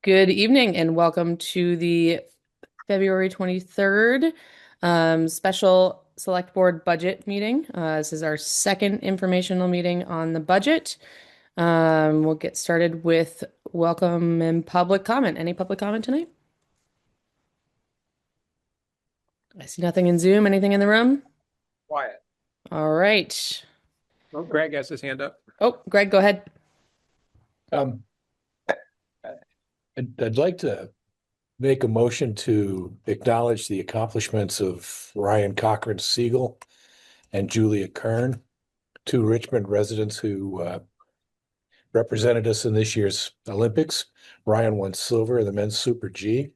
Good evening and welcome to the February 23rd special select board budget meeting. This is our second informational meeting on the budget. We'll get started with welcome and public comment. Any public comment tonight? I see nothing in Zoom. Anything in the room? Quiet. All right. Oh, Greg has his hand up. Oh, Greg, go ahead. Um, I'd like to make a motion to acknowledge the accomplishments of Ryan Cochran Siegel and Julia Kern, two Richmond residents who represented us in this year's Olympics. Ryan won silver in the men's Super G,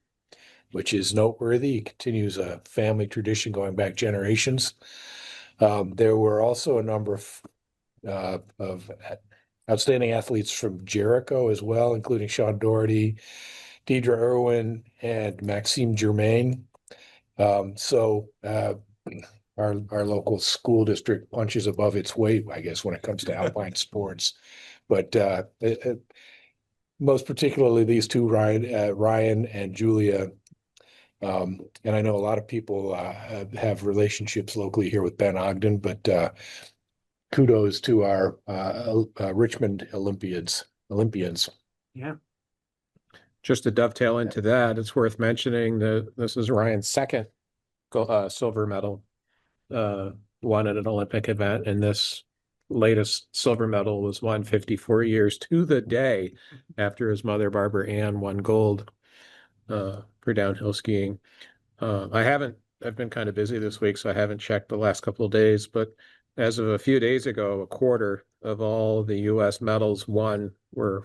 which is noteworthy. He continues a family tradition going back generations. There were also a number of outstanding athletes from Jericho as well, including Sean Doherty, Deidre Irwin, and Maxime Germain. Our local school district punches above its weight, I guess, when it comes to alpine sports. But most particularly these two, Ryan and Julia. And I know a lot of people have relationships locally here with Ben Ogden, but kudos to our Richmond Olympians. Yeah. Just to dovetail into that, it's worth mentioning that this is Ryan's second silver medal won at an Olympic event, and this latest silver medal was won 54 years to the day after his mother, Barbara Ann, won gold for downhill skiing. I've been kind of busy this week, so I haven't checked the last couple of days, but as of a few days ago, a quarter of all the U.S. medals were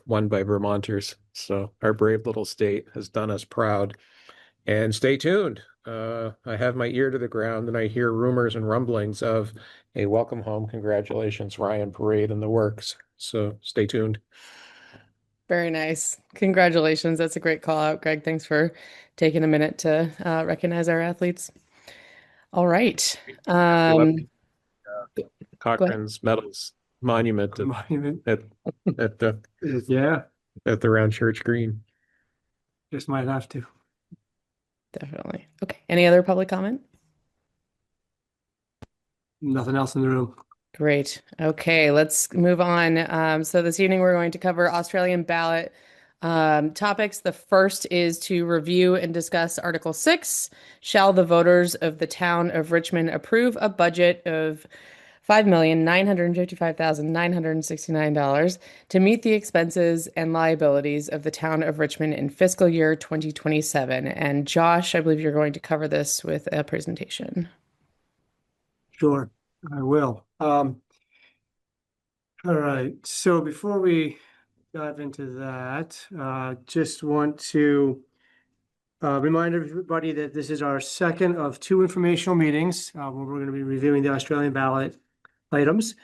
won by Vermonters. So our brave little state has done us proud. And stay tuned. I have my ear to the ground and I hear rumors and rumblings of a welcome home, congratulations, Ryan parade in the works. So stay tuned. Very nice. Congratulations. That's a great call out, Greg. Thanks for taking a minute to recognize our athletes. All right. Cochran's medals monument at the Round Church Green. Just might have to. Definitely. Okay. Any other public comment? Nothing else in the room. Great. Okay, let's move on. So this evening we're going to cover Australian ballot topics. The first is to review and discuss Article 6. Shall the voters of the town of Richmond approve a budget of $5,955,969 to meet the expenses and liabilities of the town of Richmond in fiscal year 2027? And Josh, I believe you're going to cover this with a presentation. Sure, I will. All right, so before we dive into that, just want to remind everybody that this is our second of two informational meetings where we're going to be reviewing the Australian ballot items.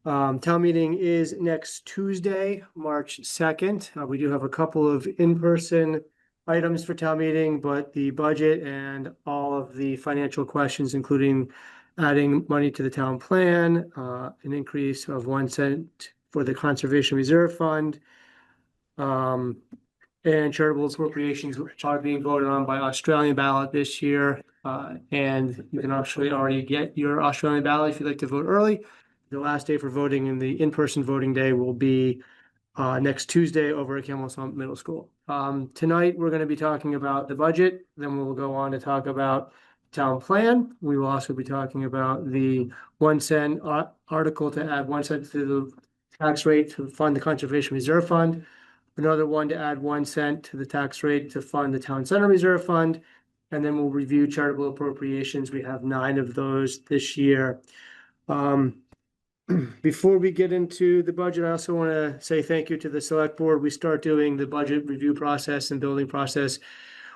Town meeting is next Tuesday, March 2nd. We do have a couple of in-person items for town meeting, but the budget and all of the financial questions, including adding money to the town plan, an increase of 1 cent for the Conservation Reserve Fund, and charitable appropriations are being voted on by Australian ballot this year. And you can actually already get your Australian ballot if you'd like to vote early. The last day for voting and the in-person voting day will be next Tuesday over at Camel Summit Middle School. Tonight, we're going to be talking about the budget. Then we'll go on to talk about town plan. We will also be talking about the 1 cent article to add 1 cent to the tax rate to fund the Conservation Reserve Fund. Another one to add 1 cent to the tax rate to fund the Town Center Reserve Fund. And then we'll review charitable appropriations. We have 9 of those this year. Before we get into the budget, I also want to say thank you to the select board. We start doing the budget review process and building process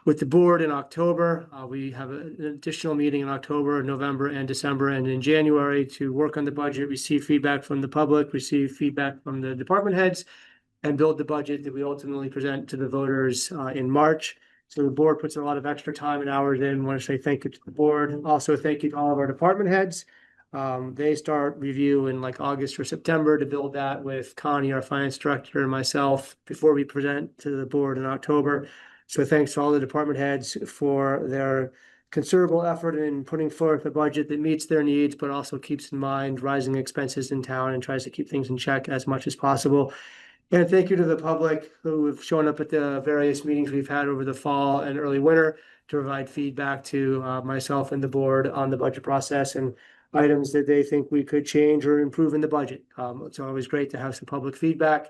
with the board in October. We have an additional meeting in October, November, and December, and in January to work on the budget, receive feedback from the public, receive feedback from the department heads, and build the budget that we ultimately present to the voters in March. So the board puts a lot of extra time and hours in. I want to say thank you to the board. Also, thank you to all of our department heads. They start review in like August or September to build that with Connie, our finance director, and myself before we present to the board in October. So thanks to all the department heads for their considerable effort in putting forth a budget that meets their needs, but also keeps in mind rising expenses in town and tries to keep things in check as much as possible. And thank you to the public who have shown up at the various meetings we've had over the fall and early winter to provide feedback to myself and the board on the budget process and items that they think we could change or improve in the budget. It's always great to have some public feedback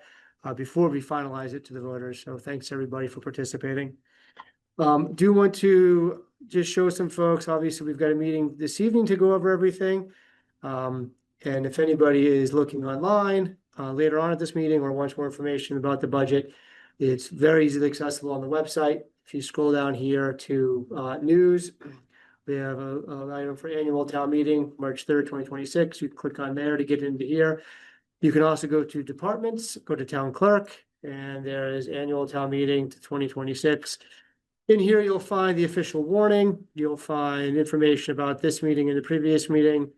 before we finalize it to the voters. So thanks everybody for participating. Do want to just show some folks, obviously we've got a meeting this evening to go over everything. And if anybody is looking online later on at this meeting or wants more information about the budget, it's very easily accessible on the website. If you scroll down here to news, we have an item for annual town meeting, March 3rd, 2026. You click on there to get into here. You can also go to departments, go to town clerk, and there is annual town meeting to 2026. In here, you'll find the official warning. You'll find information about this meeting and the previous meeting.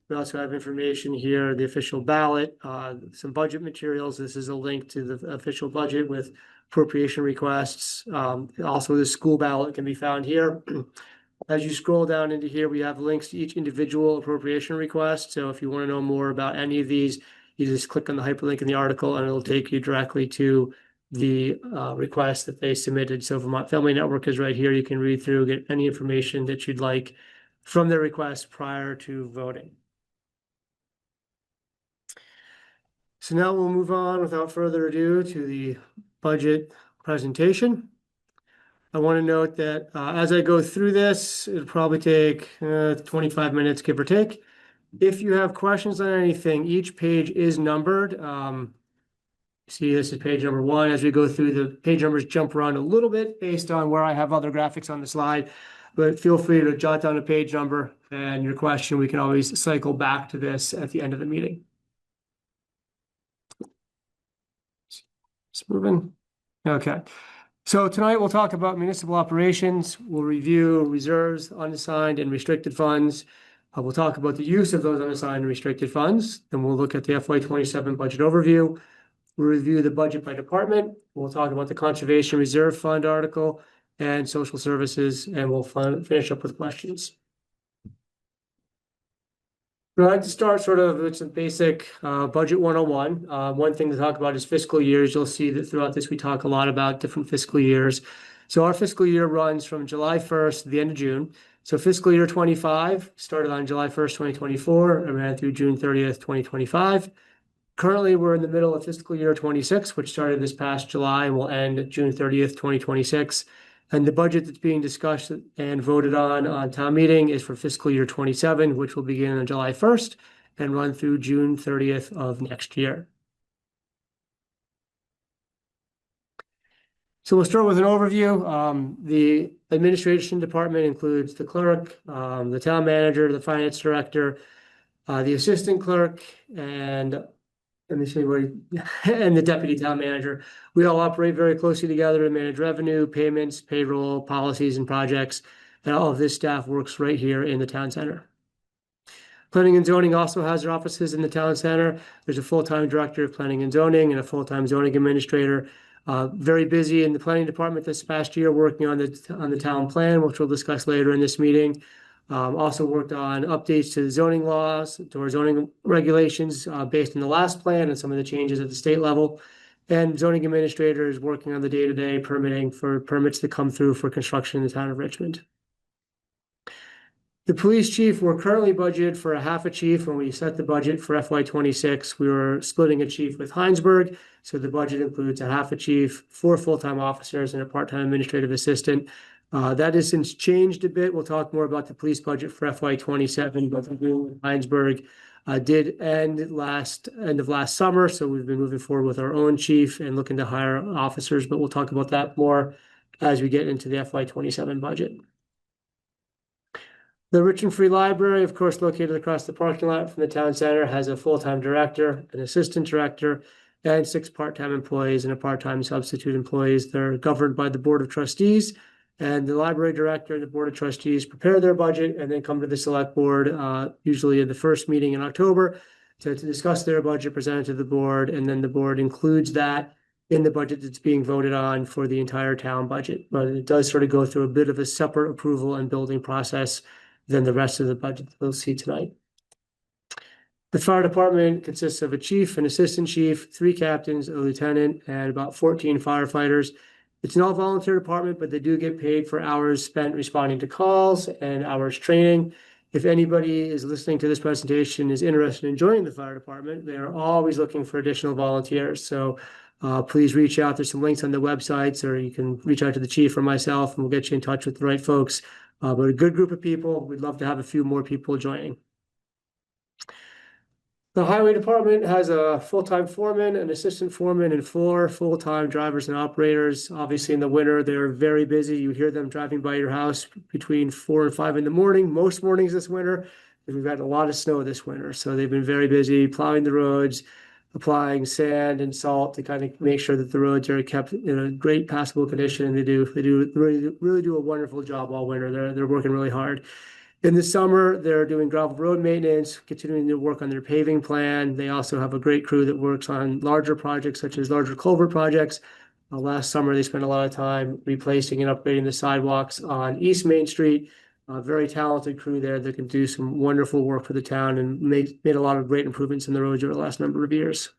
We also have information here, the official ballot, some budget materials. This is a link to the official budget with appropriation requests. Also, the school ballot can be found here. As you scroll down into here, we have links to each individual appropriation request. So if you want to know more about any of these, you just click on the hyperlink in the article and it'll take you directly to the request that they submitted. So Vermont Family Network is right here. You can read through, get any information that you'd like from their request prior to voting. So now we'll move on without further ado to the budget presentation. I want to note that as I go through this, it'll probably take 25 minutes, give or take. If you have questions on anything, each page is numbered. See, this is page number 1. As we go through, the page numbers jump around a little bit based on where I have other graphics on the slide, but feel free to jot down a page number and your question. We can always cycle back to this at the end of the meeting. Just moving. Okay. So tonight we'll talk about municipal operations. We'll review reserves, unassigned and restricted funds. We'll talk about the use of those unassigned and restricted funds. Then we'll look at the FY27 budget overview. We'll review the budget by department. We'll talk about the conservation reserve fund article and social services, and we'll finish up with questions. I'd like to start sort of with some basic budget 101. One thing to talk about is fiscal years. You'll see that throughout this, we talk a lot about different fiscal years. So our fiscal year runs from July 1st to the end of June. So fiscal year 25 started on July 1st, 2024 and ran through June 30th, 2025. Currently, we're in the middle of fiscal year 26, which started this past July and will end June 30th, 2026. And the budget that's being discussed and voted on town meeting is for fiscal year 27, which will begin on July 1st and run through June 30th of next year. So we'll start with an overview. The administration department includes the clerk, the town manager, the finance director, the assistant clerk, and let me see and the deputy town manager. We all operate very closely together to manage revenue, payments, payroll, policies, and projects. And all of this staff works right here in the town center. Planning and zoning also has their offices in the town center. There's a full-time director of planning and zoning and a full-time zoning administrator. Very busy in the planning department this past year, working on the town plan, which we'll discuss later in this meeting. Also worked on updates to the zoning laws, to our zoning regulations based on the last plan and some of the changes at the state level. And zoning administrator is working on the day-to-day permitting for permits that come through for construction in the town of Richmond. The police chief, we're currently budgeted for a half a chief. When we set the budget for FY26, we were splitting a chief with Heinsberg. So the budget includes a half a chief, 4 full-time officers, and a part-time administrative assistant. That has since changed a bit. We'll talk more about the police budget for FY27, but the agreement with Heinsberg did end of last summer. So we've been moving forward with our own chief and looking to hire officers, but we'll talk about that more as we get into the FY27 budget. The Richmond Free Library, of course, located across the parking lot from the town center, has a full-time director, an assistant director, and 6 part-time employees and a part-time substitute employees. They're governed by the Board of Trustees And the library director and the board of trustees prepare their budget and then come to the select board, usually in the first meeting in October, to discuss their budget, present it to the board, and then the board includes that in the budget that's being voted on for the entire town budget. But it does sort of go through a bit of a separate approval and building process than the rest of the budget that we'll see tonight. The fire department consists of a chief, an assistant chief, 3 captains, a lieutenant, and about 14 firefighters. It's an all-volunteer department, but they do get paid for hours spent responding to calls and hours training. If anybody is listening to this presentation is interested in joining the fire department, they are always looking for additional volunteers. So please reach out. There's some links on the websites, or you can reach out to the chief or myself, and we'll get you in touch with the right folks. But a good group of people. We'd love to have a few more people joining. The highway department has a full-time foreman, an assistant foreman, and 4 full-time drivers and operators. Obviously, in the winter, they're very busy. You hear them driving by your house between 4 and 5 in the morning, most mornings this winter. We've got a lot of snow this winter, so they've been very busy plowing the roads, applying sand and salt to kind of make sure that the roads are kept in a great passable condition. And they really do a wonderful job all winter. They're working really hard. In the summer, they're doing gravel road maintenance, continuing to work on their paving plan. They also have a great crew that works on larger projects, such as larger culvert projects. Last summer, they spent a lot of time replacing and upgrading the sidewalks on East Main Street. A very talented crew there that can do some wonderful work for the town and made a lot of great improvements in the roads over the last number of years.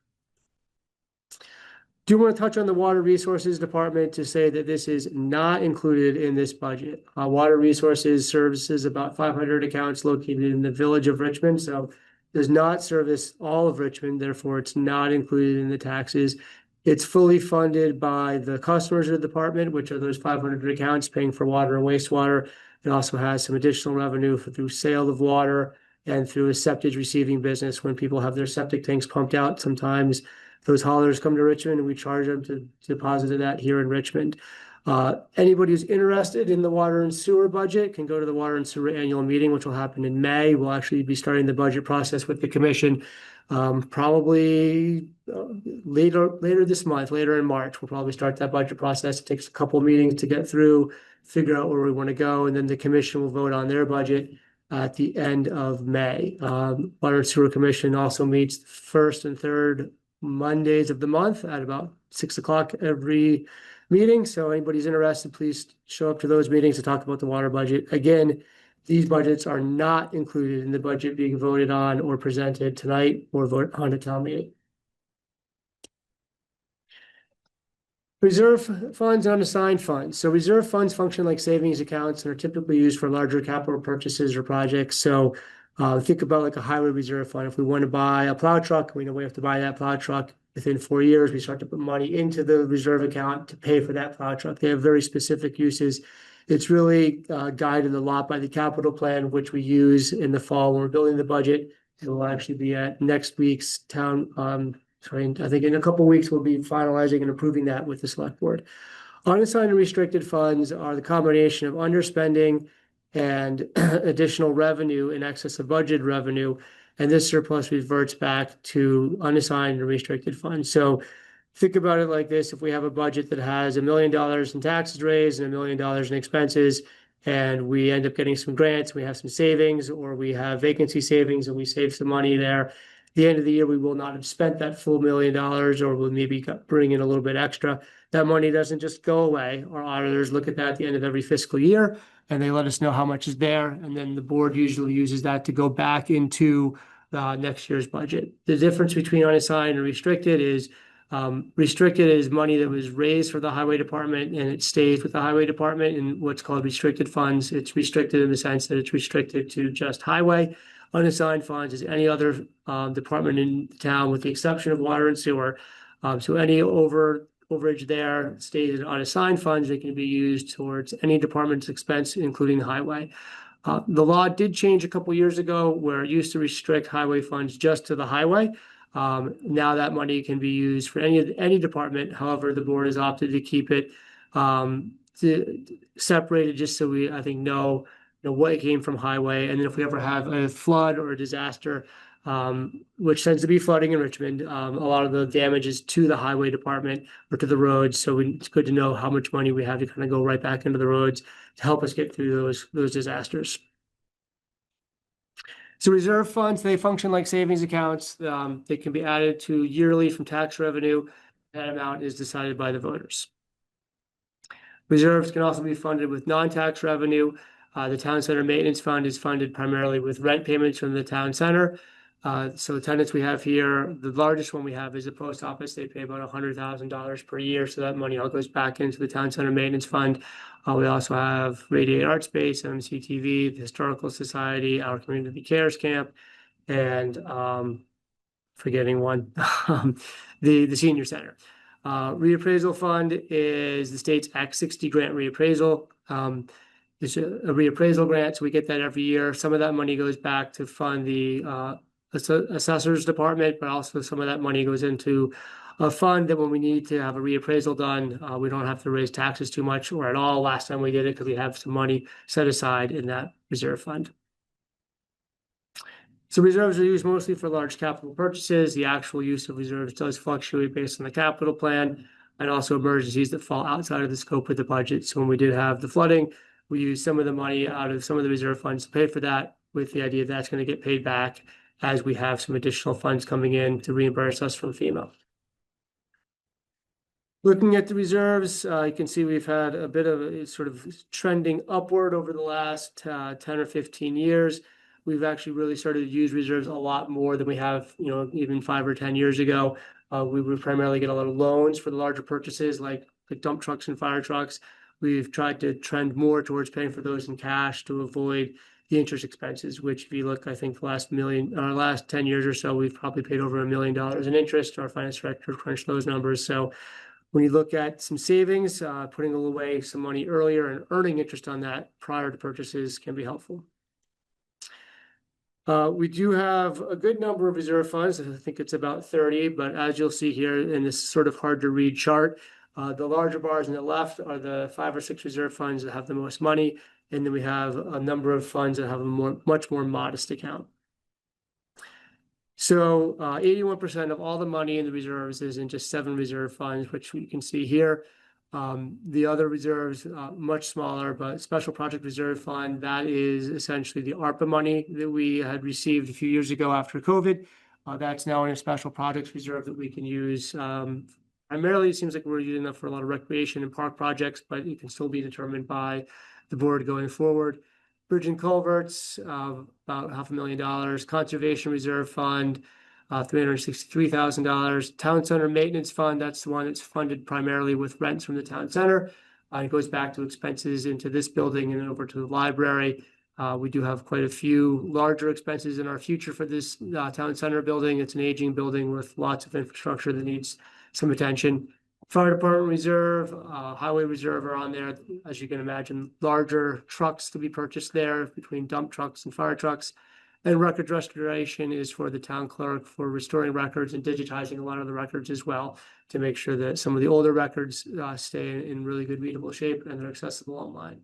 Do want to touch on the Water Resources Department to say that this is not included in this budget. Water Resources services about 500 accounts located in the village of Richmond, so does not service all of Richmond, therefore it's not included in the taxes. It's fully funded by the customers of the department, which are those 500 accounts paying for water and wastewater. It also has some additional revenue through sale of water and through a septic receiving business. When people have their septic tanks pumped out, sometimes those haulers come to Richmond and we charge them to deposit that here in Richmond. Anybody who's interested in the water and sewer budget can go to the water and sewer annual meeting, which will happen in May. We'll actually be starting the budget process with the commission probably later this month, later in March. We'll probably start that budget process. It takes a couple of meetings to get through, figure out where we want to go, and then the commission will vote on their budget at the end of May. Water and Sewer Commission also meets the first and third Mondays of the month at about 6 o'clock every meeting. So anybody's interested, please show up to those meetings to talk about the water budget. Again, these budgets are not included in the budget being voted on or presented tonight or voted on at town meeting. Reserve funds and unassigned funds. So reserve funds function like savings accounts and are typically used for larger capital purchases or projects. So think about like a highway reserve fund. If we want to buy a plow truck, we know we have to buy that plow truck. Within 4 years, we start to put money into the reserve account to pay for that plow truck. They have very specific uses. It's really guided a lot by the capital plan, which we use in the fall when we're building the budget. It will actually be at next week's town. I think in a couple of weeks, we'll be finalizing and approving that with the select board. Unassigned and restricted funds are the combination of underspending and additional revenue in excess of budget revenue. And this surplus reverts back to unassigned and restricted funds. So think about it like this. If we have a budget that has $1 million in taxes raised and $1 million in expenses, and we end up getting some grants, we have some savings, or we have vacancy savings and we save some money there, at the end of the year, we will not have spent that full $1 million, or we'll maybe bring in a little bit extra. That money doesn't just go away. Our auditors look at that at the end of every fiscal year, and they let us know how much is there. And then the board usually uses that to go back into next year's budget. The difference between unassigned and restricted is money that was raised for the highway department and it stays with the highway department in what's called restricted funds. It's restricted in the sense that it's restricted to just highway. Unassigned funds is any other department in town with the exception of water and sewer. So any overage there stays in unassigned funds that can be used towards any department's expense, including the highway. The law did change a couple years ago where it used to restrict highway funds just to the highway. Now that money can be used for any department. However, the board has opted to keep it separated just so we, I think, know what came from highway. And then if we ever have a flood or a disaster, which tends to be flooding in Richmond. A lot of the damage is to the highway department or to the roads. So it's good to know how much money we have to kind of go right back into the roads to help us get through those disasters. So reserve funds, they function like savings accounts. They can be added to yearly from tax revenue. That amount is decided by the voters. Reserves can also be funded with non-tax revenue. The town center maintenance fund is funded primarily with rent payments from the town center. So the tenants we have here, the largest one we have is the post office. They pay about $100,000 per year. So that money all goes back into the town center maintenance fund. We also have Radiate Art Space, MCTV, the Historical Society, our Community Cares Camp, and forgetting one, the Senior Center. Reappraisal fund is the state's Act 60 grant reappraisal. It's a reappraisal grant, so we get that every year. Some of that money goes back to fund the assessor's department, but also some of that money goes into a fund that when we need to have a reappraisal done, we don't have to raise taxes too much or at all. Last time we did it because we have some money set aside in that reserve fund. So reserves are used mostly for large capital purchases. The actual use of reserves does fluctuate based on the capital plan and also emergencies that fall outside of the scope of the budget. So when we did have the flooding, we used some of the money out of some of the reserve funds to pay for that, with the idea that's going to get paid back as we have some additional funds coming in to reimburse us from FEMA. Looking at the reserves, you can see we've had a bit of a sort of trending upward over the last 10 or 15 years. We've actually really started to use reserves a lot more than we have, even 5 or 10 years ago. We would primarily get a lot of loans for the larger purchases like dump trucks and fire trucks. We've tried to trend more towards paying for those in cash to avoid the interest expenses, which if you look, I think the last 10 years or so, we've probably paid over $1 million in interest. Our finance director crunched those numbers. So when you look at some savings, putting away some money earlier and earning interest on that prior to purchases can be helpful. We do have a good number of reserve funds. I think it's about 30, but as you'll see here in this sort of hard to read chart, the larger bars on the left are the 5 or 6 reserve funds that have the most money. And then we have a number of funds that have a much more modest account. So 81% of all the money in the reserves is in just 7 reserve funds, which you can see here. The other reserves, much smaller, but special project reserve fund, that is essentially the ARPA money that we had received a few years ago after COVID. That's now in a special projects reserve that we can use. Primarily, it seems like we're using that for a lot of recreation and park projects, but it can still be determined by the board going forward. Bridge and culverts, about $500,000. Conservation reserve fund, $363,000. Town center maintenance fund, that's the one that's funded primarily with rents from the town center. It goes back to expenses into this building and then over to the library. We do have quite a few larger expenses in our future for this town center building. It's an aging building with lots of infrastructure that needs some attention. Fire department reserve, highway reserve are on there. As you can imagine, larger trucks to be purchased there between dump trucks and fire trucks. And record restoration is for the town clerk for restoring records and digitizing a lot of the records as well to make sure that some of the older records stay in really good readable shape and they're accessible online.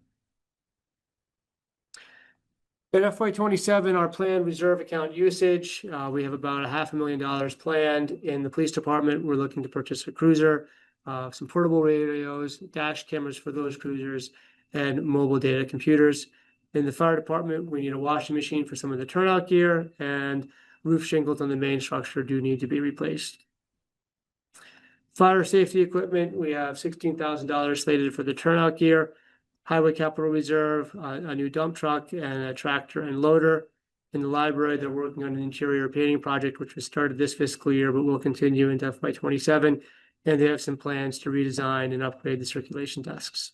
In FY27, our planned reserve account usage, we have about $500,000 planned. In the police department, we're looking to purchase a cruiser, some portable radios, dash cameras for those cruisers, and mobile data computers. In the fire department, we need a washing machine for some of the turnout gear, and roof shingles on the main structure do need to be replaced. Fire safety equipment, we have $16,000 slated for the turnout gear. Highway capital reserve, a new dump truck, and a tractor and loader. In the library, they're working on an interior painting project, which was started this fiscal year, but will continue into FY27. And they have some plans to redesign and upgrade the circulation desks.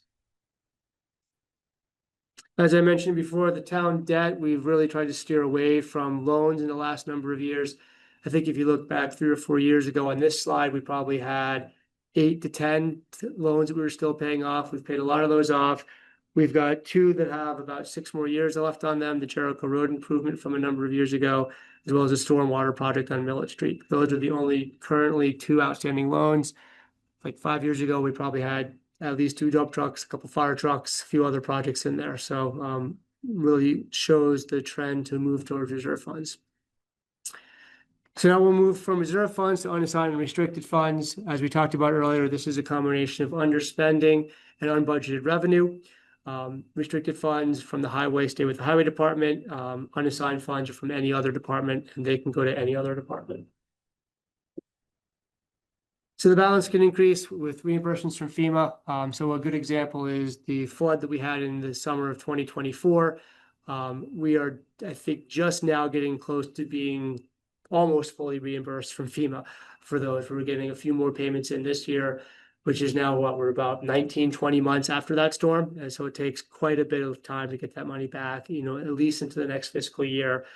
As I mentioned before, the town debt, we've really tried to steer away from loans in the last number of years. I think if you look back 3 or 4 years ago on this slide, we probably had 8 to 10 loans that we were still paying off. We've paid a lot of those off. We've got 2 that have about 6 more years left on them, the Jericho Road improvement from a number of years ago, as well as a stormwater project on Millet Street. Those are the only currently 2 outstanding loans. Like 5 years ago, we probably had at least 2 dump trucks, a couple fire trucks, a few other projects in there. So really shows the trend to move towards reserve funds. So now we'll move from reserve funds to unassigned and restricted funds. As we talked about earlier, this is a combination of underspending and unbudgeted revenue. Restricted funds from the highway stay with the highway department. Unassigned funds are from any other department, and they can go to any other department. So the balance can increase with reimbursements from FEMA. So a good example is the flood that we had in the summer of 2024. We are, I think, just now getting close to being almost fully reimbursed from FEMA for those. We're getting a few more payments in this year, which is now what we're about 19, 20 months after that storm. And so it takes quite a bit of time to get that money back, you know, at least into the next fiscal year.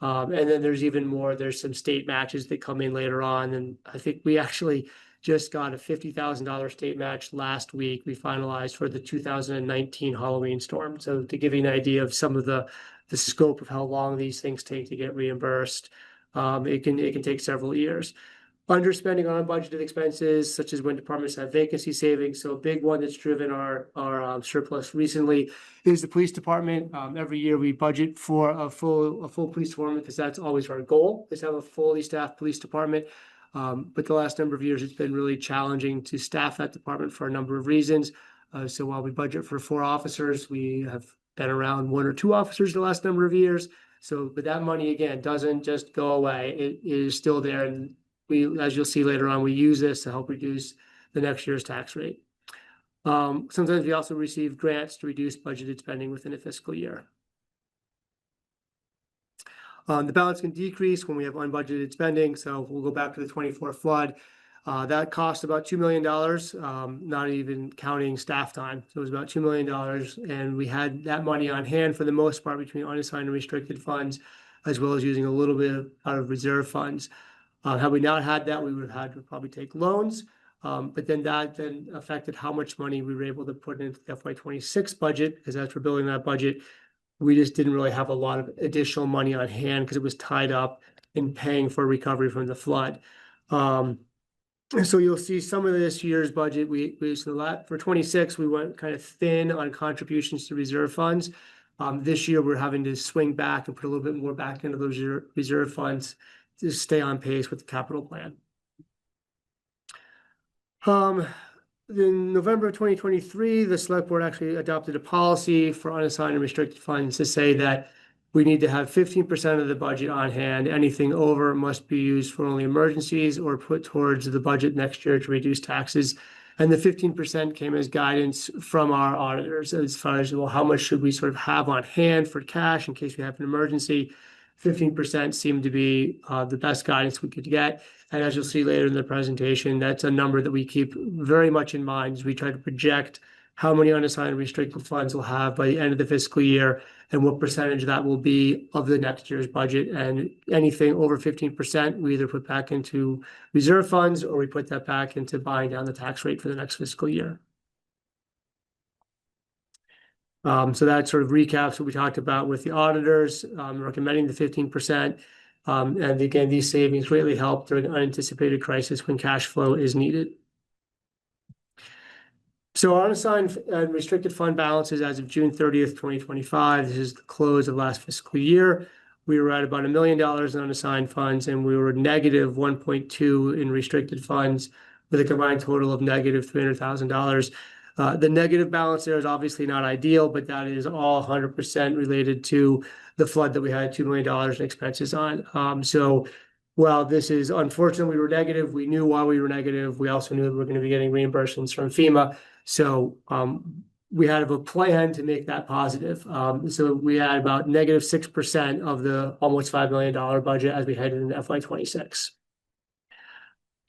And then there's even more, there's some state matches that come in later on. And I think we actually just got a $50,000 state match last week. We finalized for the 2019 Halloween storm. So to give you an idea of some of the scope of how long these things take to get reimbursed, it can take several years. Underspending on budgeted expenses, such as when departments have vacancy savings. So a big one that's driven our surplus recently is the police department. Every year we budget for a full police department because that's always our goal, is to have a fully staffed police department. But the last number of years, it's been really challenging to staff that department for a number of reasons. So while we budget for 4 officers, we have been around 1 or 2 officers the last number of years. So, but that money, again, doesn't just go away. It is still there. And we, as you'll see later on, we use this to help reduce the next year's tax rate. Sometimes we also receive grants to reduce budgeted spending within a fiscal year. The balance can decrease when we have unbudgeted spending. So we'll go back to the 24 flood. That cost about $2 million, not even counting staff time. So it was about $2 million. And we had that money on hand for the most part between unassigned and restricted funds, as well as using a little bit out of reserve funds. Had we not had that, we would have had to probably take loans. But then that then affected how much money we were able to put into the FY26 budget, because as we're building that budget, we just didn't really have a lot of additional money on hand because it was tied up in paying for recovery from the flood. So you'll see some of this year's budget. For 26, we went kind of thin on contributions to reserve funds. This year, we're having to swing back and put a little bit more back into those reserve funds to stay on pace with the capital plan. In November of 2023, the select board actually adopted a policy for unassigned and restricted funds to say that we need to have 15% of the budget on hand. Anything over must be used for only emergencies or put towards the budget next year to reduce taxes. And the 15% came as guidance from our auditors as far as, well, how much should we sort of have on hand for cash in case we have an emergency? 15% seemed to be the best guidance we could get. And as you'll see later in the presentation, that's a number that we keep very much in mind as we try to project how many unassigned and restricted funds we'll have by the end of the fiscal year and what percentage that will be of the next year's budget. And anything over 15%, we either put back into reserve funds or we put that back into buying down the tax rate for the next fiscal year. So that sort of recaps what we talked about with the auditors, recommending the 15%. And again, these savings greatly help during an unanticipated crisis when cash flow is needed. So our unassigned and restricted fund balances as of June 30th, 2025, this is the close of last fiscal year. We were at about $1 million in unassigned funds, and we were negative 1.2 in restricted funds with a combined total of negative $300,000. The negative balance there is obviously not ideal, but that is all 100% related to the flood that we had $2 million in expenses on. So while this is unfortunate, we were negative. We knew why we were negative. We also knew that we were going to be getting reimbursements from FEMA. So we had a plan to make that positive. So we had about negative 6% of the almost $5 million budget as we headed into FY26.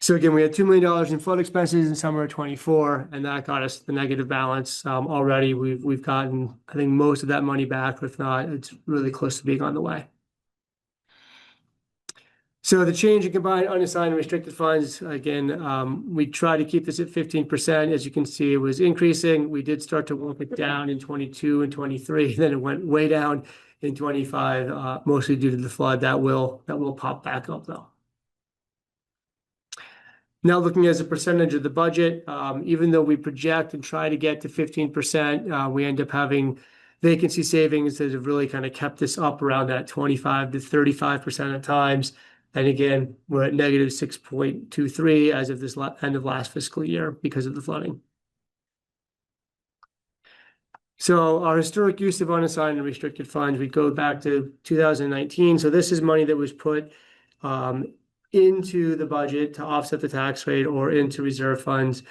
So again, we had $2 million in flood expenses in summer of 24, and that got us the negative balance. Already we've gotten, I think, most of that money back. If not, it's really close to being on the way. So the change in combined unassigned and restricted funds, again, we try to keep this at 15%. As you can see, it was increasing. We did start to work it down in 22 and 23. Then it went way down in 25, mostly due to the flood. That will pop back up though. Now looking as a percentage of the budget, even though we project and try to get to 15%, we end up having vacancy savings that have really kind of kept this up around that 25 to 35% at times. And again, we're at negative 6.23 as of this end of last fiscal year because of the flooding. So our historic use of unassigned and restricted funds, we go back to 2019. So this is money that was put into the budget to offset the tax rate or into reserve funds.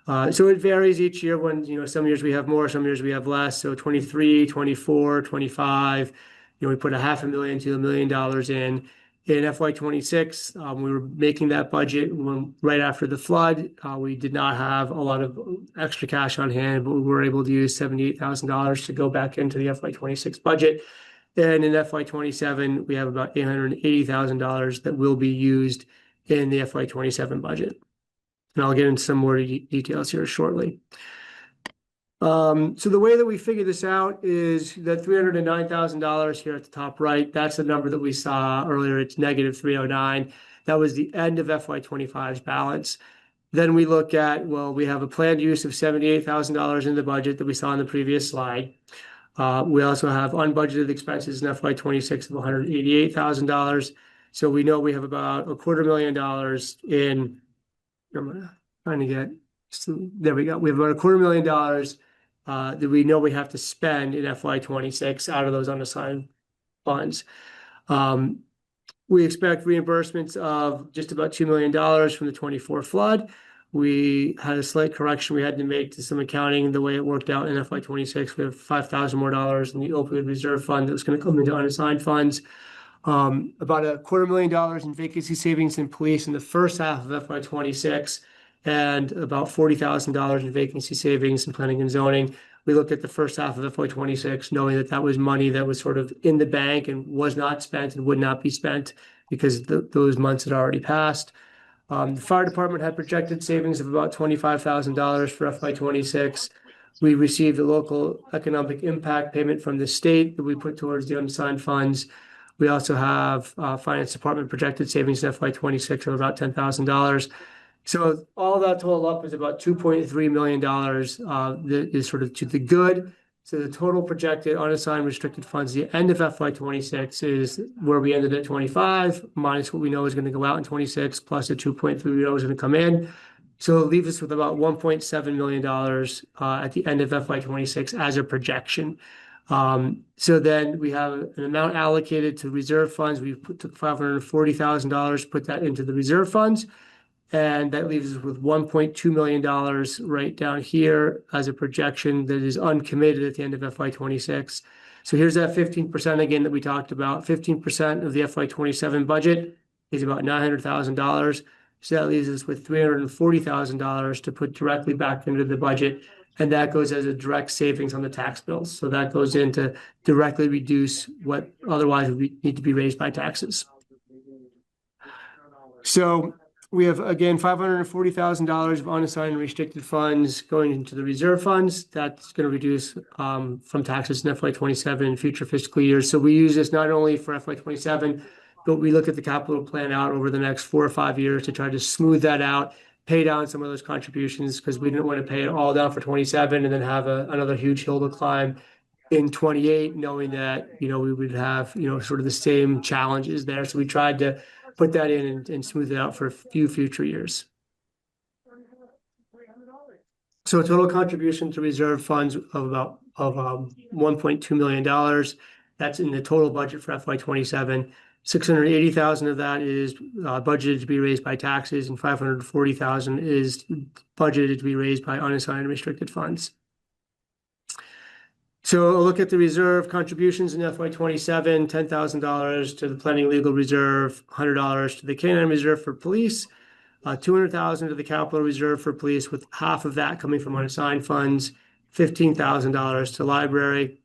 So it varies each year when, some years we have more, some years we have less. So 23, 24, 25, we put $500,000 to $1 million in. In FY26, we were making that budget right after the flood. We did not have a lot of extra cash on hand, but we were able to use $78,000 to go back into the FY26 budget. And in FY27, we have about $880,000 that will be used in the FY27 budget. And I'll get into some more details here shortly. So the way that we figure this out is that $309,000 here at the top right, that's the number that we saw earlier. It's negative 309. That was the end of FY25's balance. Then we look at, we have a planned use of $78,000 in the budget that we saw on the previous slide. We also have unbudgeted expenses in FY26 of $188,000. So we know we have about $250,000 in, I'm trying to get, there we go. We have about $250,000 that we know we have to spend in FY26 out of those unassigned funds. We expect reimbursements of just about $2 million from the 24 flood. We had a slight correction we had to make to some accounting the way it worked out in FY26. We have $5,000 more in the opioid reserve fund that was going to come into unassigned funds. About $250,000 in vacancy savings in police in the first half of FY26. And about $40,000 in vacancy savings in planning and zoning. We looked at the first half of FY26, knowing that that was money that was sort of in the bank and was not spent and would not be spent because those months had already passed. The fire department had projected savings of about $25,000 for FY26. We received a local economic impact payment from the state that we put towards the unassigned funds. We also have finance department projected savings in FY26 of about $10,000. So all that total up is about $2.3 million that is sort of to the good. So the total projected unassigned restricted funds, the end of FY26 is where we ended at 25, minus what we know is going to go out in 26, plus the 2.3 we know is going to come in. So it leaves us with about $1.7 million at the end of FY26 as a projection. So then we have an amount allocated to reserve funds. We took $540,000, put that into the reserve funds. And that leaves us with $1.2 million right down here as a projection that is uncommitted at the end of FY26. So here's that 15% again that we talked about. 15% of the FY27 budget is about $900,000. So that leaves us with $340,000 to put directly back into the budget. And that goes as a direct savings on the tax bills. So that goes in to directly reduce what otherwise would need to be raised by taxes. So we have, again, $540,000 of unassigned and restricted funds going into the reserve funds. That's going to reduce from taxes in FY27 and future fiscal years. So we use this not only for FY27, but we look at the capital plan out over the next 4 or 5 years to try to smooth that out, pay down some of those contributions because we didn't want to pay it all down for 27 and then have another huge hill to climb in 28, knowing that, we would have, sort of the same challenges there. So we tried to put that in and smooth it out for a few future years. So a total contribution to reserve funds of about $1.2 million. That's in the total budget for FY27. $680,000 of that is budgeted to be raised by taxes, and $540,000 is budgeted to be raised by unassigned and restricted funds. So a look at the reserve contributions in FY27, $10,000 to the planning legal reserve, $100 to the canine reserve for police, $200,000 to the capital reserve for police, with half of that coming from unassigned funds, $15,000 to library,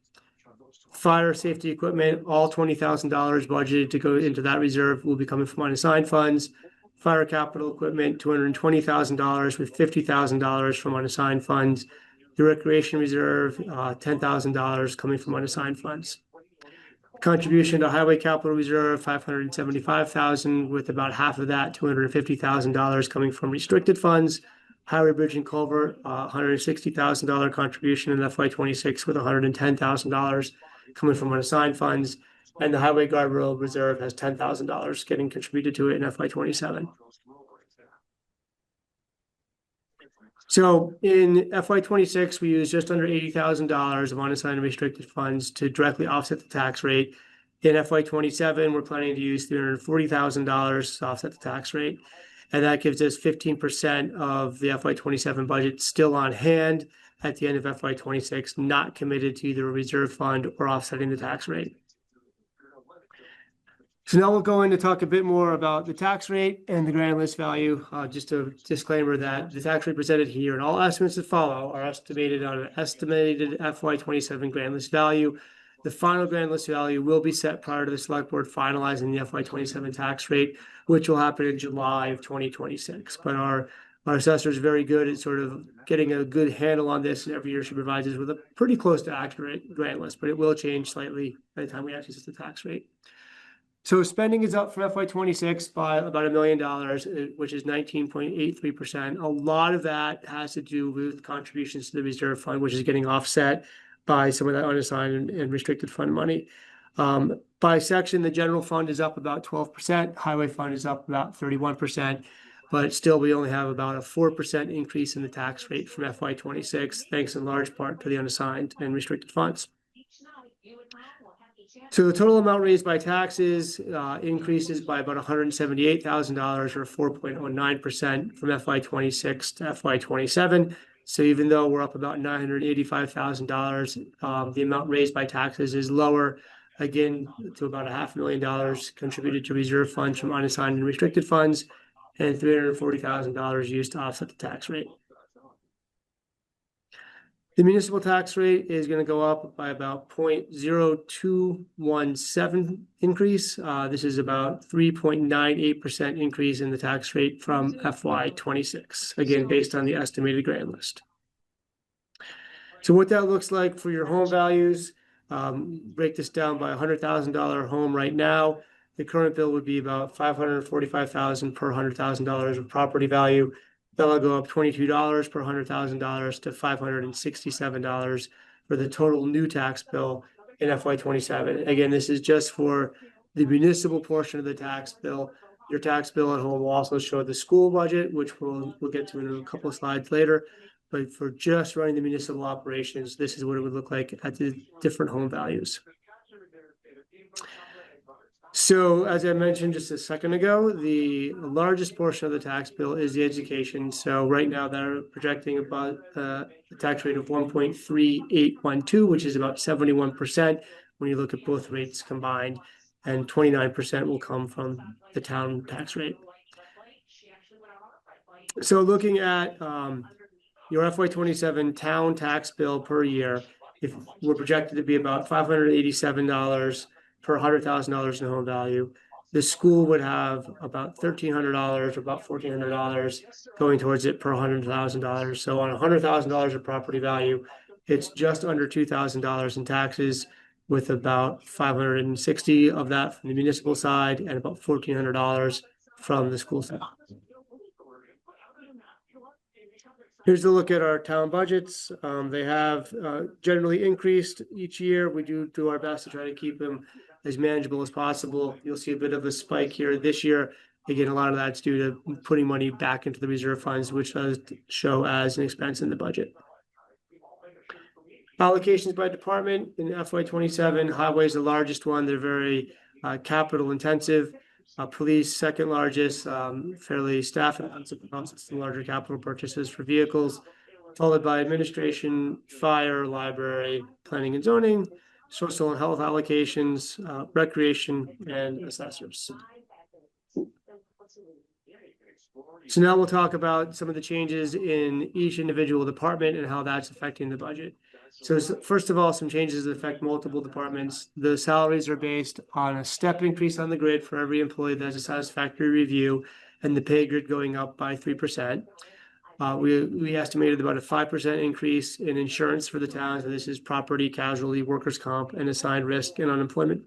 fire safety equipment, all $20,000 budgeted to go into that reserve will be coming from unassigned funds. Fire capital equipment, $220,000 with $50,000 from unassigned funds. The recreation reserve, $10,000 coming from unassigned funds. Contribution to highway capital reserve, $575,000, with about half of that, $250,000 coming from restricted funds. Highway bridge and culvert, $160,000 contribution in FY26 with $110,000 coming from unassigned funds. And the highway guardrail reserve has $10,000 getting contributed to it in FY 27. So in FY 26, we used just under $80,000 of unassigned and restricted funds to directly offset the tax rate. In FY 27, we're planning to use $340,000 to offset the tax rate. And that gives us 15% of the FY 27 budget still on hand at the end of FY 26, not committed to either a reserve fund or offsetting the tax rate. So now we'll go in to talk a bit more about the tax rate and the grand list value. Just a disclaimer that the tax rate presented here and all estimates that follow are estimated on an estimated FY 27 grand list value. The final grand list value will be set prior to the select board finalizing the FY 27 tax rate, which will happen in July of 2026. But our assessor is very good at sort of getting a good handle on this, and every year she provides us with a pretty close to accurate grand list, but it will change slightly by the time we actually set the tax rate. So spending is up for FY 26 by about $1 million, which is 19.83%. A lot of that has to do with contributions to the reserve fund, which is getting offset by some of that unassigned and restricted fund money. By section, the general fund is up about 12%, highway fund is up about 31%, but still we only have about a 4% increase in the tax rate from FY 26, thanks in large part to the unassigned and restricted funds. So the total amount raised by taxes increases by about $178,000 or 4.09% from FY 26 to FY 27. So even though we're up about $985,000, the amount raised by taxes is lower, again, to about $500,000 contributed to reserve funds from unassigned and restricted funds, and $340,000 used to offset the tax rate. The municipal tax rate is going to go up by about 0.0217 increase. This is about 3.98% increase in the tax rate from FY 26, again, based on the estimated grand list. So what that looks like for your home values, break this down by $100,000 home right now. The current bill would be about $545,000 per $100,000 of property value. That'll go up $22 per $100,000 to $567 for the total new tax bill in FY 27. Again, this is just for the municipal portion of the tax bill. Your tax bill at home will also show the school budget, which we'll get to in a couple of slides later. But for just running the municipal operations, this is what it would look like at the different home values. So as I mentioned just a second ago, the largest portion of the tax bill is the education. So right now they're projecting about a tax rate of 1.3812, which is about 71% when you look at both rates combined, and 29% will come from the town tax rate. So looking at your FY 27 town tax bill per year, if we're projected to be about $587 per $100,000 in home value, the school would have about $1,300 or about $1,400 going towards it per $100,000. So on $100,000 of property value, it's just under $2,000 in taxes, with about $560 of that from the municipal side and about $1,400 from the school side. Here's a look at our town budgets. They have generally increased each year. We do our best to try to keep them as manageable as possible. You'll see a bit of a spike here this year. Again, a lot of that's due to putting money back into the reserve funds, which does show as an expense in the budget. Allocations by department in FY 27, highway is the largest one. They're very capital intensive. Police, second largest, fairly staff intensive, some larger capital purchases for vehicles, followed by administration, fire, library, planning and zoning, social and health allocations, recreation, and assessors. So now we'll talk about some of the changes in each individual department and how that's affecting the budget. So first of all, some changes that affect multiple departments. The salaries are based on a step increase on the grid for every employee that has a satisfactory review, and the pay grid going up by 3%. We estimated about a 5% increase in insurance for the towns, and this is property, casualty, workers' comp, and assigned risk and unemployment.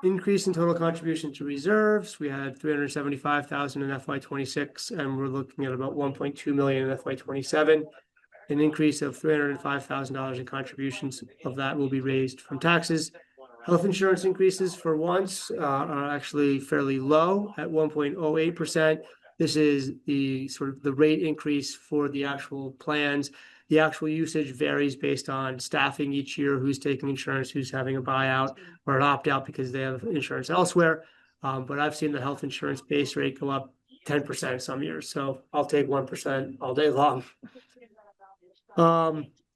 Increase in total contribution to reserves. We had $375,000 in FY 26, and we're looking at about $1.2 million in FY 27. An increase of $305,000 in contributions of that will be raised from taxes. Health insurance increases for once are actually fairly low at 1.08%. This is the sort of the rate increase for the actual plans. The actual usage varies based on staffing each year, who's taking insurance, who's having a buyout or an opt-out because they have insurance elsewhere. But I've seen the health insurance base rate go up 10% some years, so I'll take 1% all day long.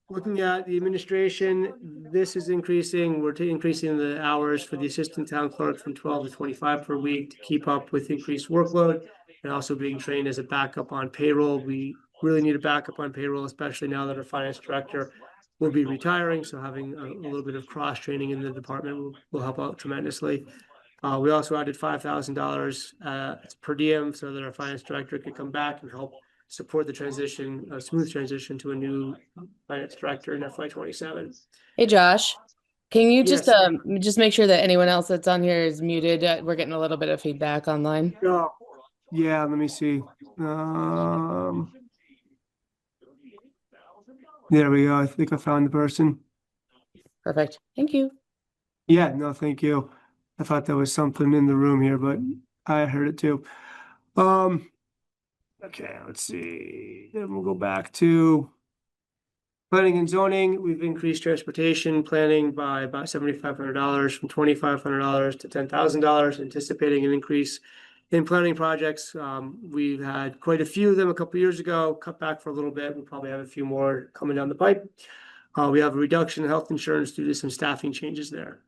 Looking at the administration, this is increasing. We're increasing the hours for the assistant town clerk from 12 to 25 per week to keep up with increased workload, and also being trained as a backup on payroll. We really need a backup on payroll, especially now that our finance director will be retiring. So having a little bit of cross training in the department will help out tremendously. We also added $5,000 per diem so that our finance director could come back and help support the transition, a smooth transition to a new finance director in FY27. Hey, Josh, can you just Yes. just make sure that anyone else that's on here is muted? We're getting a little bit of feedback online. Oh, yeah, let me see. There we go. I think I found the person. Perfect. Thank you. Yeah, no, thank you. I thought there was something in the room here, but I heard it too. Okay, let's see. Then we'll go back to planning and zoning. We've increased transportation planning by about $7,500 from $2,500 to $10,000, anticipating an increase in planning projects. We've had quite a few of them a couple of years ago, cut back for a little bit. We'll probably have a few more coming down the pipe. We have a reduction in health insurance due to some staffing changes there.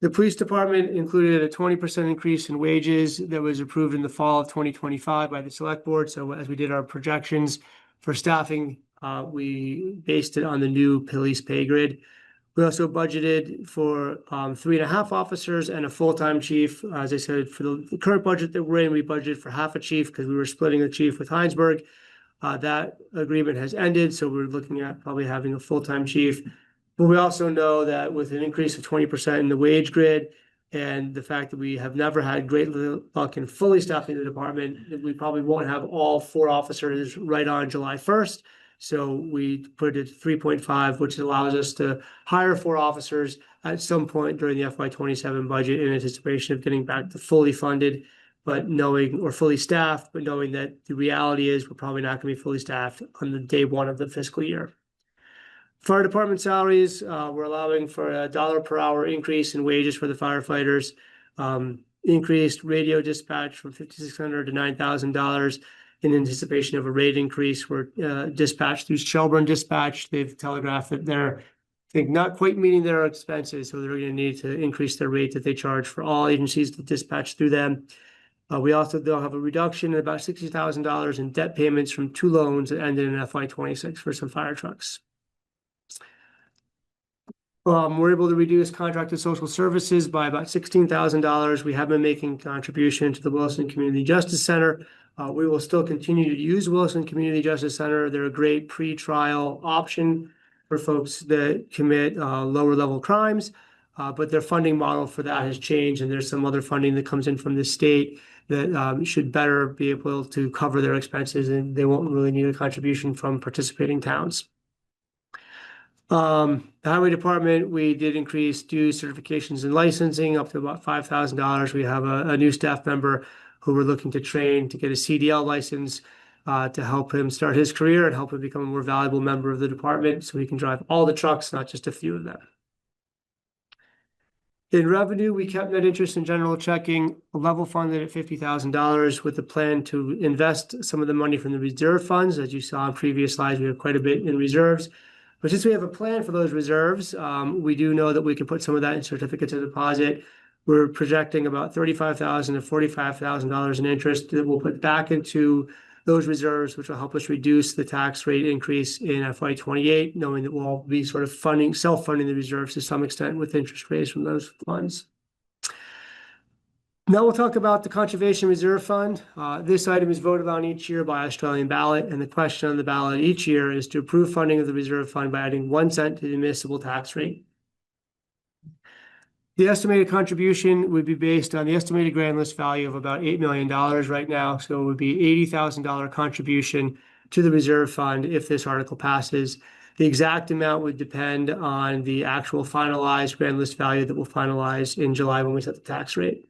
The police department included a 20% increase in wages that was approved in the fall of 2025 by the Selectboard. So as we did our projections for staffing, we based it on the new police pay grid. We also budgeted for 3.5 officers and a full-time chief. As I said, for the current budget that we're in, we budgeted for half a chief because we were splitting the chief with Heinsberg. That agreement has ended, so we're looking at probably having a full-time chief. But we also know that with an increase of 20% in the wage grid and the fact that we have never had great luck in fully staffing the department, that we probably won't have all 4 officers right on July 1st. So we put it at 3.5, which allows us to hire 4 officers at some point during the FY27 budget in anticipation of getting back to fully funded, but knowing, or fully staffed, but knowing that the reality is we're probably not going to be fully staffed on the day 1 of the fiscal year. Fire department salaries, we're allowing for $1 per hour increase in wages for the firefighters. Increased radio dispatch from $5,600 to $9,000 in anticipation of a rate increase. We're dispatched through Shelburne Dispatch. They've telegraphed that they're, I think, not quite meeting their expenses, so they're going to need to increase their rate that they charge for all agencies to dispatch through them. We also they'll have a reduction in about $60,000 in debt payments from 2 loans that ended in FY26 for some fire trucks. We're able to reduce contracted social services by about $16,000. We have been making contribution to the Wilson Community Justice Center. We will still continue to use Wilson Community Justice Center. They're a great pre-trial option for folks that commit lower level crimes, but their funding model for that has changed, and there's some other funding that comes in from the state that should better be able to cover their expenses, and they won't really need a contribution from participating towns. The highway department, we did increase dues, certifications, and licensing up to about $5,000. We have a new staff member who we're looking to train to get a CDL license to help him start his career and help him become a more valuable member of the department so he can drive all the trucks, not just a few of them. In revenue, we kept net interest and general checking level funded at $50,000 with a plan to invest some of the money from the reserve funds. As you saw in previous slides, we have quite a bit in reserves. But since we have a plan for those reserves, we do know that we can put some of that in certificates of deposit. We're projecting about $35,000 to $45,000 in interest that we'll put back into those reserves, which will help us reduce the tax rate increase in FY28, knowing that we'll be sort of self-funding the reserves to some extent with interest raised from those funds. Now we'll talk about the Conservation Reserve Fund. This item is voted on each year by Australian ballot, and the question on the ballot each year is to approve funding of the reserve fund by adding 1 cent to the municipal tax rate. The estimated contribution would be based on the estimated grand list value of about $8 million right now, so it would be $80,000 contribution to the reserve fund if this article passes. The exact amount would depend on the actual finalized grand list value that we'll finalize in July when we set the tax rate.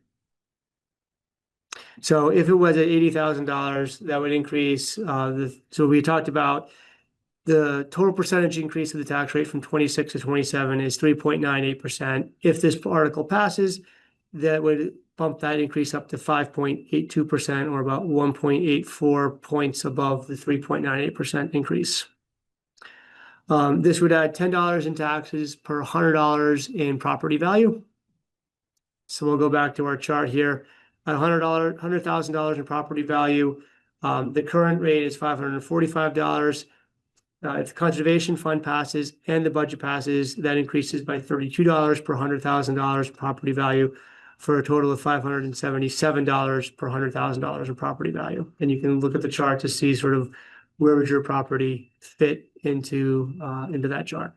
So if it was at $80,000, that would increase, so we talked about the total percentage increase of the tax rate from 26 to 27 is 3.98%. If this article passes, that would bump that increase up to 5.82%, or about 1.84 points above the 3.98% increase. This would add $10 in taxes per $100 in property value. So we'll go back to our chart here. At $100,000 in property value, the current rate is $545. If the conservation fund passes and the budget passes, that increases by $32 per $100,000 property value, for a total of $577 per $100,000 in property value. And you can look at the chart to see sort of where would your property fit into that chart.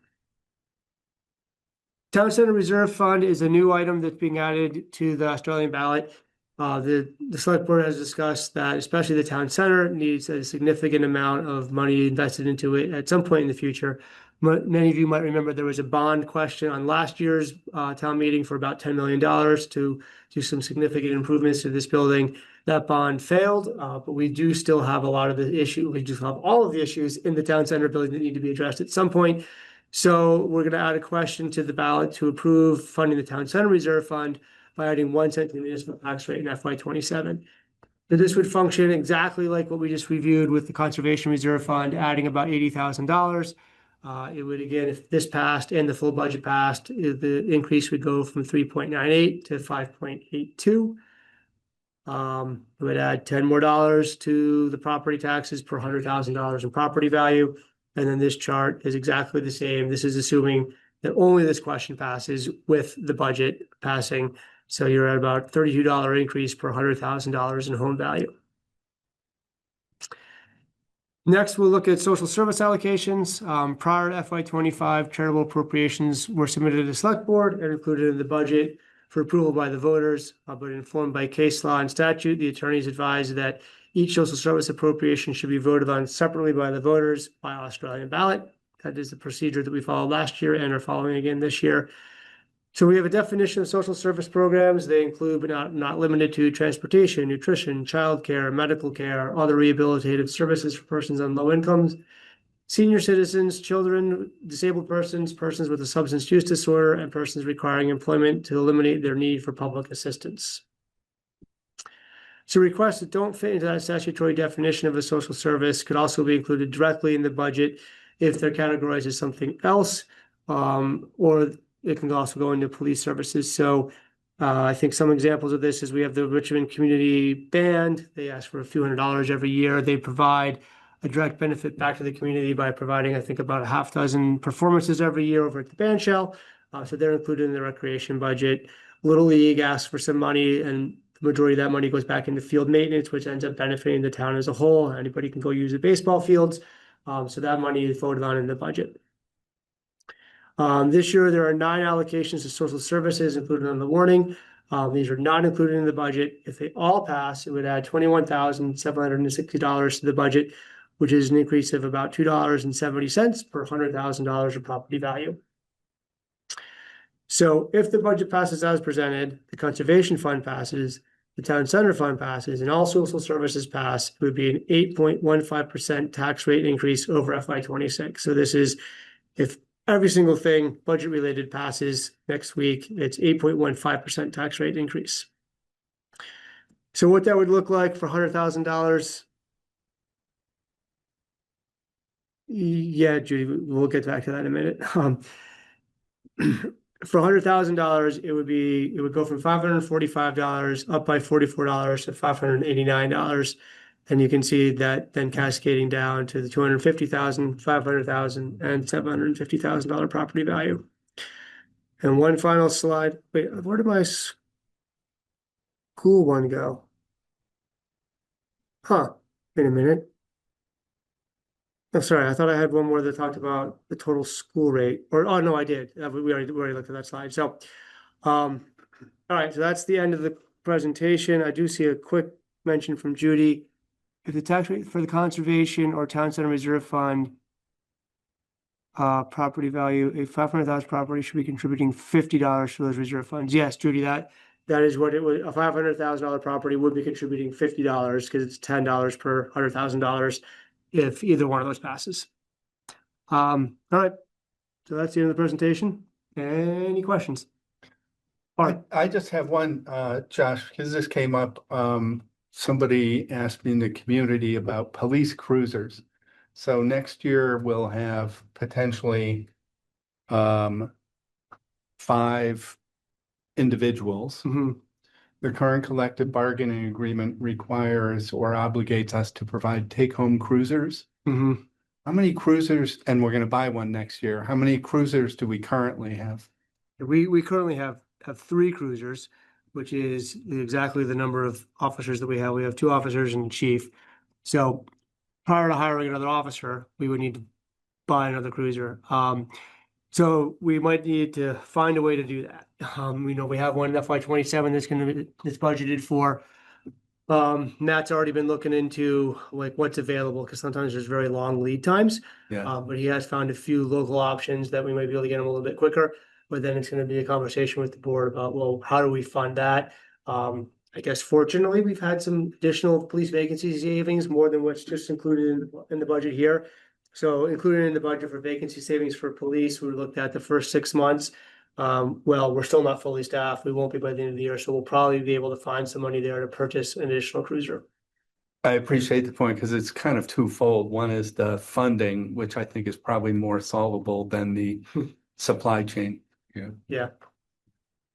Town Center Reserve Fund is a new item that's being added to the Australian ballot. The select board has discussed that especially the town center needs a significant amount of money invested into it at some point in the future. Many of you might remember there was a bond question on last year's town meeting for about $10 million to do some significant improvements to this building. That bond failed, but we do still have a lot of the issue. We do have all of the issues in the town center building that need to be addressed at some point. So we're going to add a question to the ballot to approve funding the town center reserve fund by adding 1 cent to the municipal tax rate in FY27. So this would function exactly like what we just reviewed with the conservation reserve fund, adding about $80,000. It would, again, if this passed and the full budget passed, the increase would go from 3.98 to 5.82. It would add $10 more to the property taxes per $100,000 in property value. And then this chart is exactly the same. This is assuming that only this question passes with the budget passing. So you're at about $32 increase per $100,000 in home value. Next, we'll look at social service allocations. Prior to FY25, charitable appropriations were submitted to the select board and included in the budget for approval by the voters, but informed by case law and statute, the attorneys advised that each social service appropriation should be voted on separately by the voters by Australian ballot. That is the procedure that we followed last year and are following again this year. So we have a definition of social service programs. They include, but not limited to, transportation, nutrition, childcare, medical care, other rehabilitative services for persons on low incomes, senior citizens, children, disabled persons, persons with a substance use disorder, and persons requiring employment to eliminate their need for public assistance. So requests that don't fit into that statutory definition of a social service could also be included directly in the budget if they're categorized as something else, or it can also go into police services. So I think some examples of this is we have the Richmond Community Band. They ask for a few $100s every year. They provide a direct benefit back to the community by providing, I think, about a half dozen performances every year over at the band shell. So they're included in the recreation budget. Little League asks for some money, and the majority of that money goes back into field maintenance, which ends up benefiting the town as a whole. Anybody can go use the baseball fields. So that money is voted on in the budget. This year, there are 9 allocations to social services included on the warning. These are not included in the budget. If they all pass, it would add $21,760 to the budget, which is an increase of about $2.70 per $100,000 of property value. So if the budget passes as presented, the conservation fund passes, the town center fund passes, and all social services pass, it would be an 8.15% tax rate increase over FY26. So this is, if every single thing budget related passes next week, it's 8.15% tax rate increase. So what that would look like for $100,000. Yeah, Judy, we'll get back to that in a minute. For $100,000, it would go from $545 up by $44 to $589. And you can see that then cascading down to the $250,000, $500,000, and $750,000 property value. And one final slide. Wait, where did my school one go? Huh, wait a minute. I'm sorry, I thought I had one more that talked about the total school rate. Or, oh, no, I did. We already looked at that slide. So, all right, so that's the end of the presentation. I do see a quick mention from Judy. if the tax rate for the conservation or town center reserve fund property value, a 500,000 property should be contributing $50 to those reserve funds. Yes, Judy, that is what it was. A $500,000 property would be contributing $50 because it's $10 per $100,000 if either one of those passes. All right. So that's the end of the presentation. Any questions? I just have one, Josh, because this came up. Somebody asked me in the community about police cruisers. So next year we'll have potentially 5 individuals. Mhm. The current collective bargaining agreement requires or obligates us to provide take-home cruisers. Mhm. How many cruisers, and we're going to buy one next year, how many cruisers do we currently have? We currently have 3 cruisers, which is exactly the number of officers that we have. We have 2 officers and a chief. So prior to hiring another officer, we would need to buy another cruiser. So we might need to find a way to do that. We have one in FY27 that's budgeted for. Matt's already been looking into like what's available because sometimes there's very long lead times. Yeah. But he has found a few local options that we might be able to get them a little bit quicker. But then it's going to be a conversation with the board about, well, how do we fund that? I guess fortunately, we've had some additional police vacancy savings, more than what's just included in the budget here. So included in the budget for vacancy savings for police, we looked at the first 6 months. Well, we're still not fully staffed. We won't be by the end of the year, so we'll probably be able to find some money there to purchase an additional cruiser. I appreciate the point because it's kind of twofold. One is the funding, which I think is probably more solvable than the supply chain. Yeah.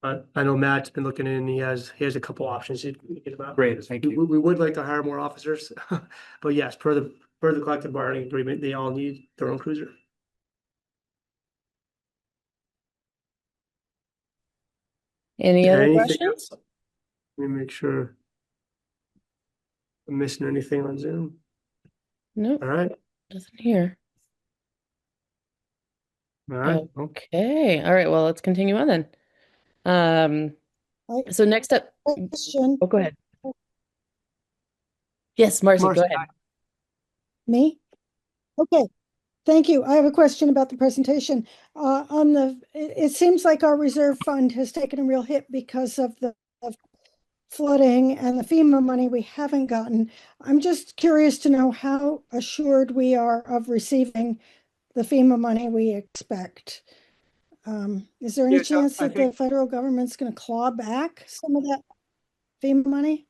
I know Matt's been looking in, he has a couple options to get about. Great, thank you. We would like to hire more officers, but yes, per the collective bargaining agreement, they all need their own cruiser. Any other Anything questions? else? Let me make sure I'm missing anything on Zoom. No, All right, nothing here. all right. Okay, all right, well, let's continue on then. So next up, Question, oh, go ahead. Yes, Marcy, go Marcy, ahead. me? Okay, thank you. I have a question about the presentation. It seems like our reserve fund has taken a real hit because of the flooding and the FEMA money we haven't gotten. I'm just curious to know how assured we are of receiving the FEMA money we expect. Is there any Yeah, so chance I that think- the federal government's going to claw back some of that FEMA money?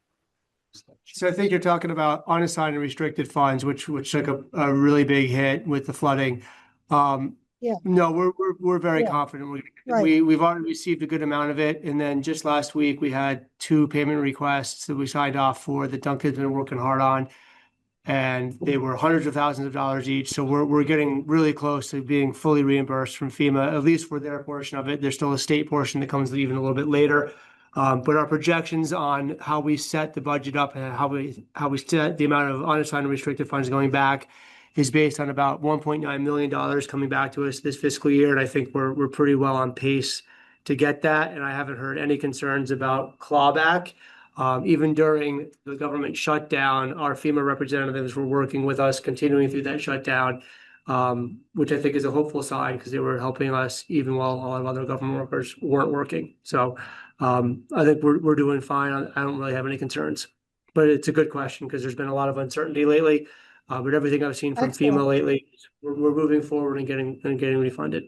So I think you're talking about unassigned and restricted funds, which took a really big hit with the flooding. Yeah. No, we're very Yeah. confident. Right. We've already received a good amount of it, and then just last week we had 2 payment requests that we signed off for that Duncan's been working hard on. And they were hundreds of thousands of dollars each. So we're getting really close to being fully reimbursed from FEMA, at least for their portion of it. There's still a state portion that comes even a little bit later. But our projections on how we set the budget up and how we set the amount of unassigned and restricted funds going back is based on about $1.9 million coming back to us this fiscal year. And I think we're pretty well on pace to get that. And I haven't heard any concerns about clawback. Even during the government shutdown, our FEMA representatives were working with us, continuing through that shutdown, which I think is a hopeful sign because they were helping us even while a lot of other government workers weren't working. So I think we're doing fine. I don't really have any concerns, but it's a good question because there's been a lot of uncertainty lately. But everything I've seen from Excellent. FEMA lately, we're moving forward and getting refunded.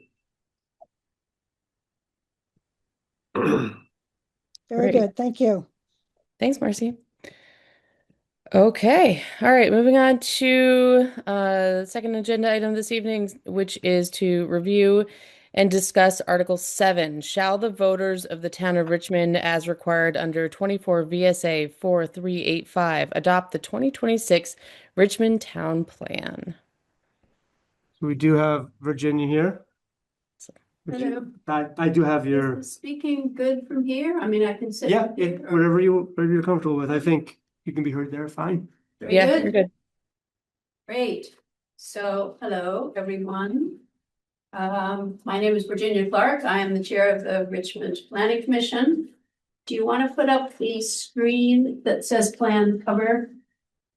Very Great. good, thank you. Thanks, Marcy. Okay, all right, moving on to the second agenda item this evening, which is to review and discuss Article 7. Shall the voters of the town of Richmond, as required under 24 VSA 4385, adopt the 2026 Richmond Town Plan? We do have Virginia here. Hello. I do have your. Is the speaking good from here? I mean, I can sit. Yeah, up here, or- whatever you're comfortable with. I think you can be heard there, fine. Very Yeah, good. you're good. Great. So, hello, everyone. My name is Virginia Clark. I am the chair of the Richmond Planning Commission. Do you want to put up the screen that says plan cover?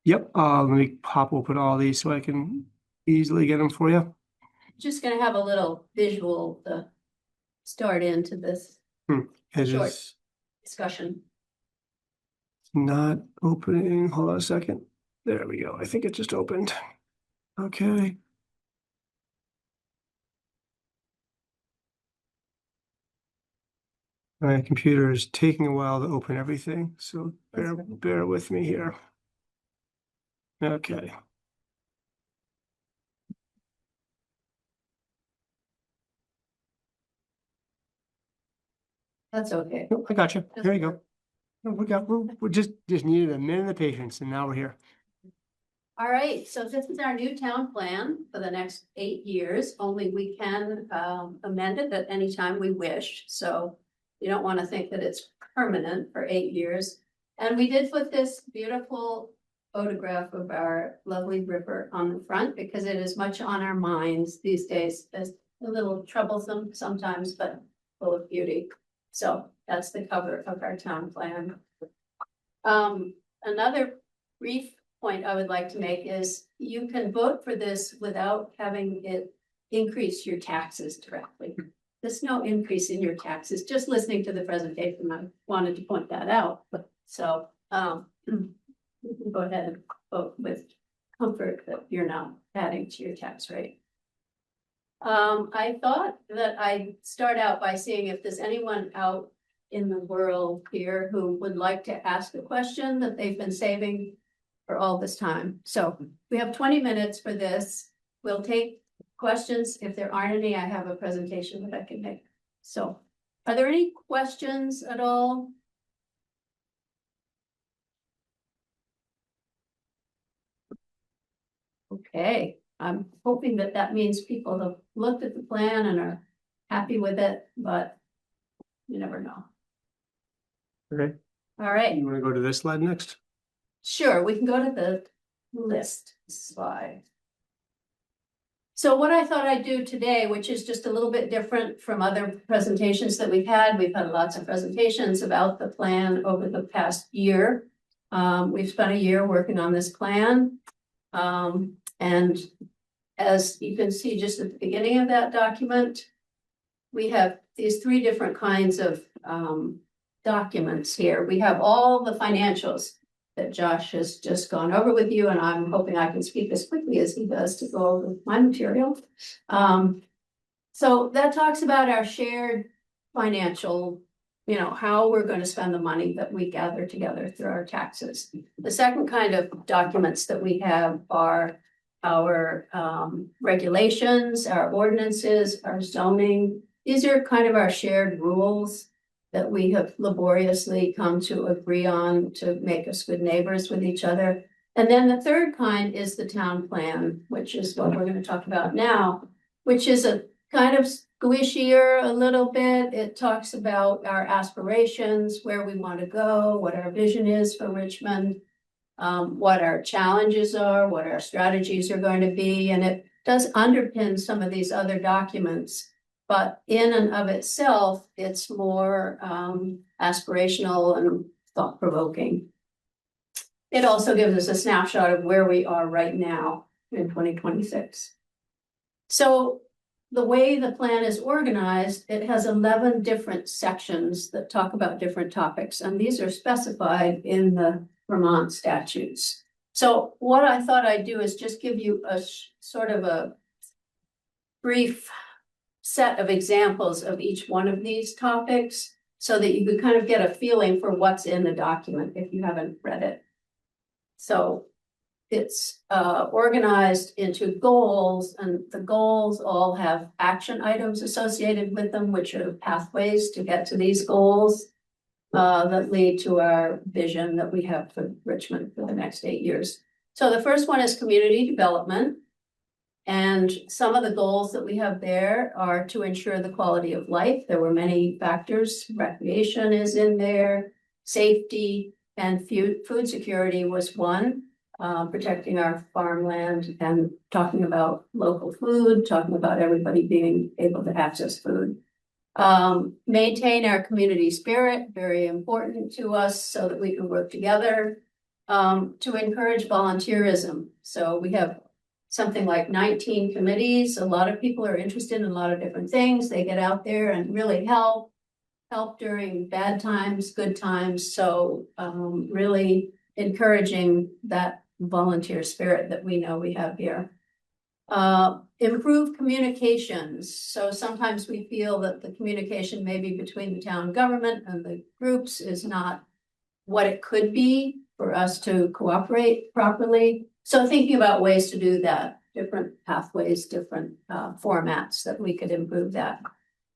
Yep, let me pop open all these so I can easily get them for you. Just gonna have a little visual to start into this It Short. is discussion. not opening. Hold on a second. There we go. I think it just opened. Okay. My computer is taking a while to open everything, so bear with me here. Okay. That's okay. Oh, I got you. Here you go. Oh, we just needed a minute of patience and now we're here. All right, so this is our new town plan for the next 8 years, only we can amend it at any time we wish. So you don't want to think that it's permanent for 8 years. And we did put this beautiful photograph of our lovely river on the front because it is much on our minds these days. It's a little troublesome sometimes, but full of beauty. So that's the cover of our town plan. Another brief point I would like to make is you can vote for this without having it increase your taxes directly. There's no increase in your taxes, just listening to the presentation, I wanted to point that out, so, you can go ahead and vote with comfort that you're not adding to your tax rate. I thought that I'd start out by seeing if there's anyone out in the world here who would like to ask a question that they've been saving for all this time. So we have 20 minutes for this. We'll take questions. If there aren't any, I have a presentation that I can make. So are there any questions at all? Okay, I'm hoping that that means people have looked at the plan and are happy with it, but you never know. Okay. All right. You want to go to this slide next? Sure, we can go to the list slide. So what I thought I'd do today, which is just a little bit different from other presentations that we've had lots of presentations about the plan over the past year. We've spent a year working on this plan. And as you can see just at the beginning of that document, we have these 3 different kinds of documents here. We have all the financials that Josh has just gone over with you, and I'm hoping I can speak as quickly as he does to go over my material. So that talks about our shared financial, how we're going to spend the money that we gather together through our taxes. The second kind of documents that we have are our regulations, our ordinances, our zoning. These are kind of our shared rules that we have laboriously come to agree on to make us good neighbors with each other. And then the third kind is the town plan, which is what we're going to talk about now, which is a kind of squishier a little bit. It talks about our aspirations, where we want to go, what our vision is for Richmond, what our challenges are, what our strategies are going to be. And it does underpin some of these other documents. But in and of itself, it's more aspirational and thought-provoking. It also gives us a snapshot of where we are right now in 2026. So the way the plan is organized, it has 11 different sections that talk about different topics, and these are specified in the Vermont statutes. So what I thought I'd do is just give you a sort of a brief set of examples of each one of these topics so that you could kind of get a feeling for what's in the document if you haven't read it. So it's organized into goals, and the goals all have action items associated with them, which are pathways to get to these goals that lead to our vision that we have for Richmond for the next 8 years. So the first one is community development. And some of the goals that we have there are to ensure the quality of life. There were many factors. Recreation is in there, safety, and food security was one. Protecting our farmland and talking about local food, talking about everybody being able to access food. Maintain our community spirit, very important to us so that we can work together. to encourage volunteerism. So we have something like 19 committees. A lot of people are interested in a lot of different things. They get out there and really help during bad times, good times. So really encouraging that volunteer spirit that we know we have here. Improve communications. So sometimes we feel that the communication maybe between the town government and the groups is not what it could be for us to cooperate properly. So thinking about ways to do that, different pathways, different formats that we could improve that.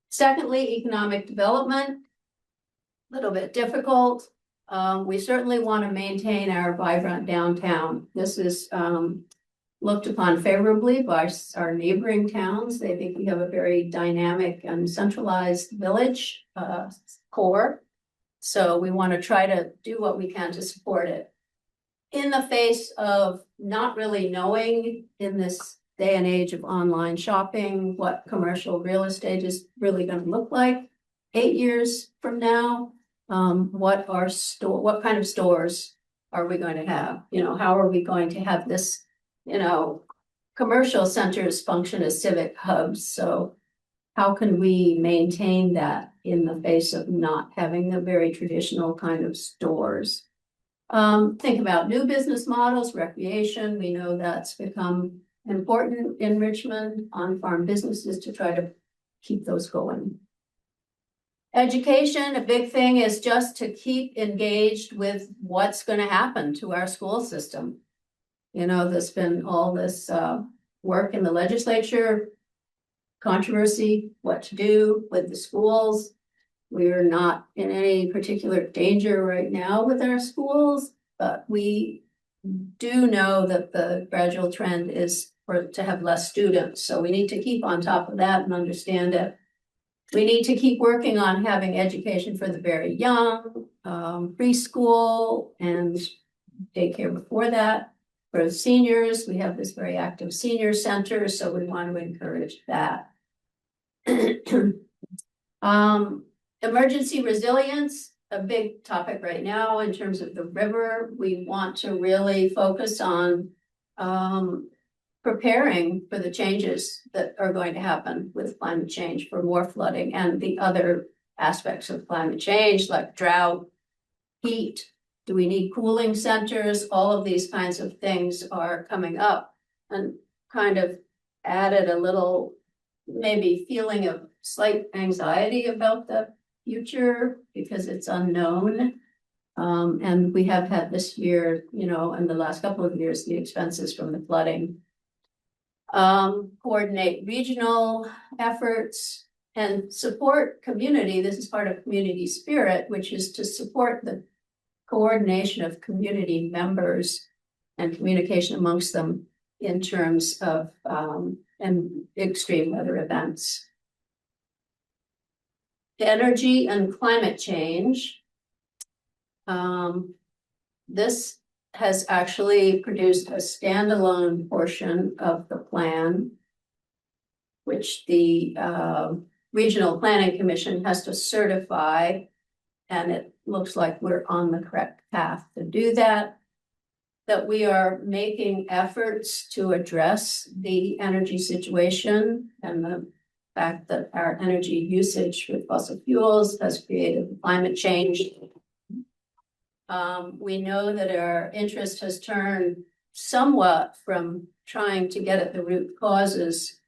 Secondly, economic development, a little bit difficult. We certainly want to maintain our vibrant downtown. This is looked upon favorably by our neighboring towns. They think we have a very dynamic and centralized village core. So we want to try to do what we can to support it. In the face of not really knowing in this day and age of online shopping, what commercial real estate is really going to look like 8 years from now, what kind of stores are we going to have? You know, how are we going to have this, you know, commercial centers function as civic hubs? So how can we maintain that in the face of not having the very traditional kind of stores? Think about new business models, recreation. We know that's become important in Richmond, on-farm businesses to try to keep those going. Education, a big thing is just to keep engaged with what's going to happen to our school system. You know, there's been all this work in the legislature, controversy, what to do with the schools. We're not in any particular danger right now with our schools, but we do know that the gradual trend is to have less students. So we need to keep on top of that and understand it. We need to keep working on having education for the very young, preschool and daycare before that. For the seniors, we have this very active senior center, so we want to encourage that. Emergency resilience, a big topic right now in terms of the river. We want to really focus on preparing for the changes that are going to happen with climate change, for more flooding and the other aspects of climate change like drought, heat. Do we need cooling centers? All of these kinds of things are coming up, and kind of added a little maybe feeling of slight anxiety about the future because it's unknown. And we have had this year, you know, in the last couple of years, the expenses from the flooding. Coordinate regional efforts and support community. This is part of community spirit, which is to support the coordination of community members and communication amongst them in terms of extreme weather events. Energy and climate change. This has actually produced a standalone portion of the plan, which the Regional Planning Commission has to certify, and it looks like we're on the correct path to do that. That we are making efforts to address the energy situation and the fact that our energy usage with fossil fuels has created climate change. We know that our interest has turned somewhat from trying to get at the root causes,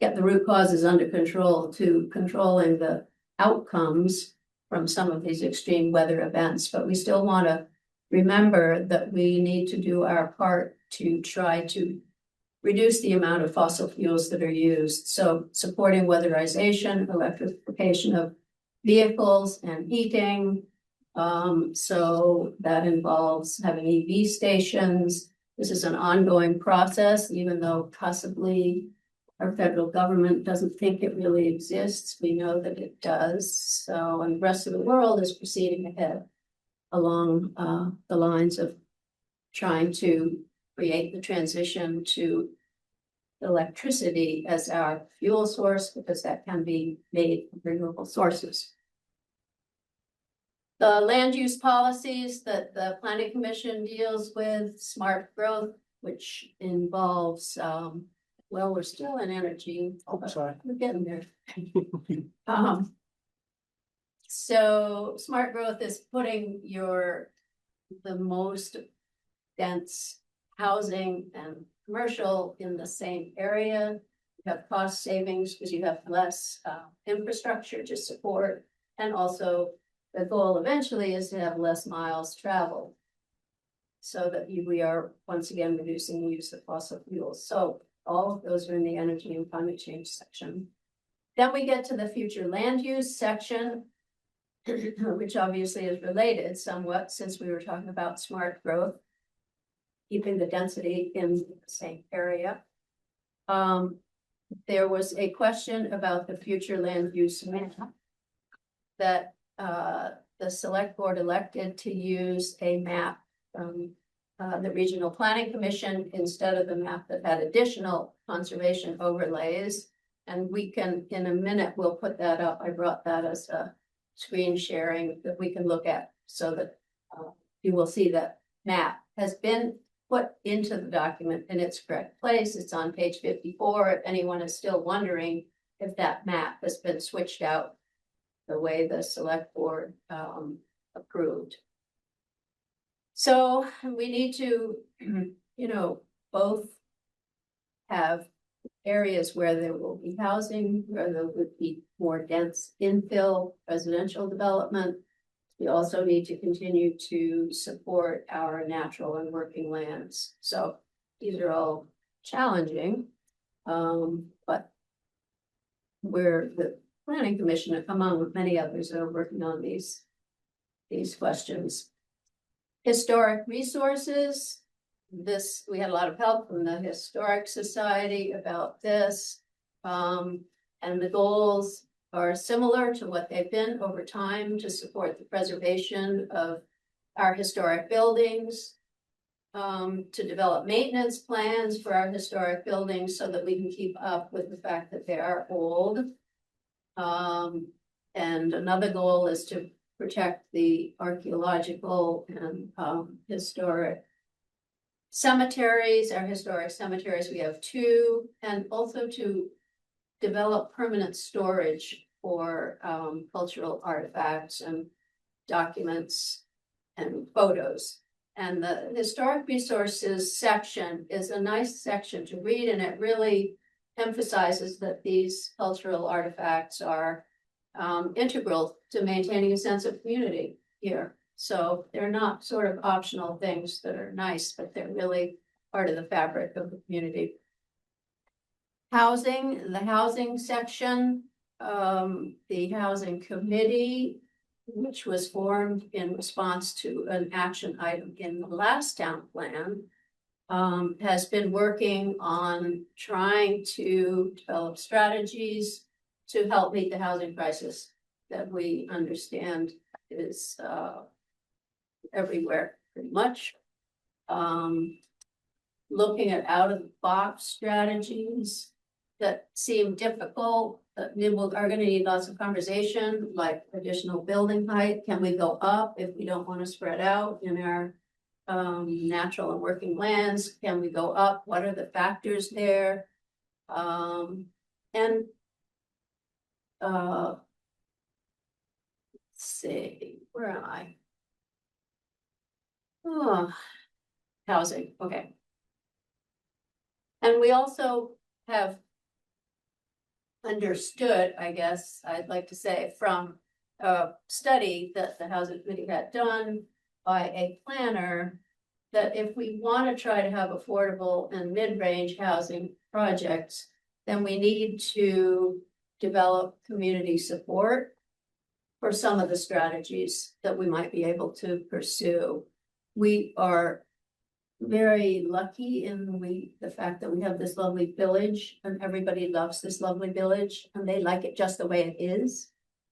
get the root causes under control, to controlling the outcomes from some of these extreme weather events. But we still want to remember that we need to do our part to try to reduce the amount of fossil fuels that are used. So supporting weatherization, electrification of vehicles and heating. So that involves having EV stations. This is an ongoing process, even though possibly our federal government doesn't think it really exists. We know that it does. So, and the rest of the world is proceeding ahead along the lines of trying to create the transition to electricity as our fuel source, because that can be made from renewable sources. The land use policies that the planning commission deals with, smart growth, which involves, well, we're still in energy. Oh, but sorry. We're getting there. So smart growth is putting the most dense housing and commercial in the same area. You have cost savings because you have less infrastructure to support, and also the goal eventually is to have less miles traveled, so that we are once again reducing the use of fossil fuels. So all of those are in the energy and climate change section. Then we get to the future land use section, which obviously is related somewhat, since we were talking about smart growth, keeping the density in the same area. There was a question about the future land use map that the select board elected to use a map from the Regional Planning Commission instead of the map that had additional conservation overlays. And we can, in a minute, we'll put that up. I brought that as a screen sharing that we can look at, so that you will see that map has been put into the document in its correct place. It's on page 54. If anyone is still wondering if that map has been switched out the way the select board approved. So we need to, both have areas where there will be housing, where there would be more dense infill residential development. We also need to continue to support our natural and working lands. So these are all challenging, but we're the planning commission, among with many others, that are working on these questions. Historic resources. We had a lot of help from the Historic Society about this. And the goals are similar to what they've been over time to support the preservation of our historic buildings, to develop maintenance plans for our historic buildings so that we can keep up with the fact that they are old. And another goal is to protect the archaeological and historic cemeteries, our historic cemeteries. We have 2, and also to develop permanent storage for cultural artifacts and documents and photos. And the historic resources section is a nice section to read, and it really emphasizes that these cultural artifacts are integral to maintaining a sense of community here. So they're not sort of optional things that are nice, but they're really part of the fabric of the community. Housing, the housing section, the housing committee, which was formed in response to an action item in the last town plan, has been working on trying to develop strategies to help meet the housing crisis that we understand is everywhere pretty much. Looking at out of the box strategies that seem difficult, that are going to need lots of conversation, like additional building height. Can we go up if we don't want to spread out in our natural and working lands? Can we go up? What are the factors there? Let's see, where am I? Oh, housing, okay. And we also have understood, I guess I'd like to say, from a study that the Housing Committee had done by a planner, that if we want to try to have affordable and mid-range housing projects, then we need to develop community support for some of the strategies that we might be able to pursue. We are very lucky in the fact that we have this lovely village, and everybody loves this lovely village, and they like it just the way it is.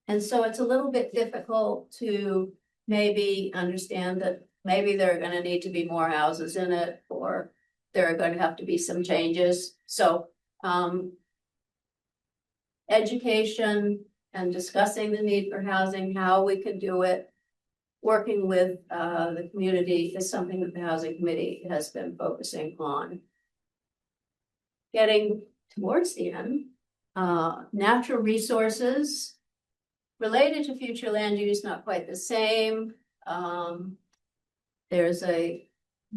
And so it's a little bit difficult to maybe understand that maybe there are going to need to be more houses in it, or there are going to have to be some changes. So education and discussing the need for housing, how we can do it, working with the community is something that the housing committee has been focusing on. Getting towards the end, natural resources related to future land use, not quite the same. There's a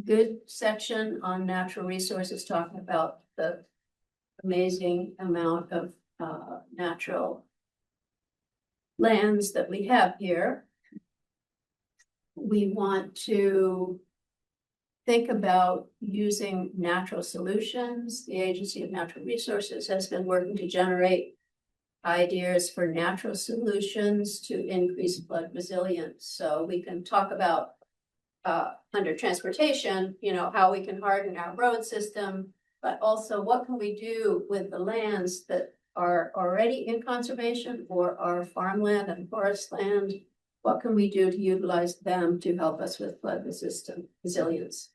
good section on natural resources talking about the amazing amount of natural lands that we have here. We want to think about using natural solutions. The Agency of Natural Resources has been working to generate ideas for natural solutions to increase flood resilience. So we can talk about under transportation, you know, how we can harden our road system, but also what can we do with the lands that are already in conservation or are farmland and forest land? What can we do to utilize them to help us with flood resilience?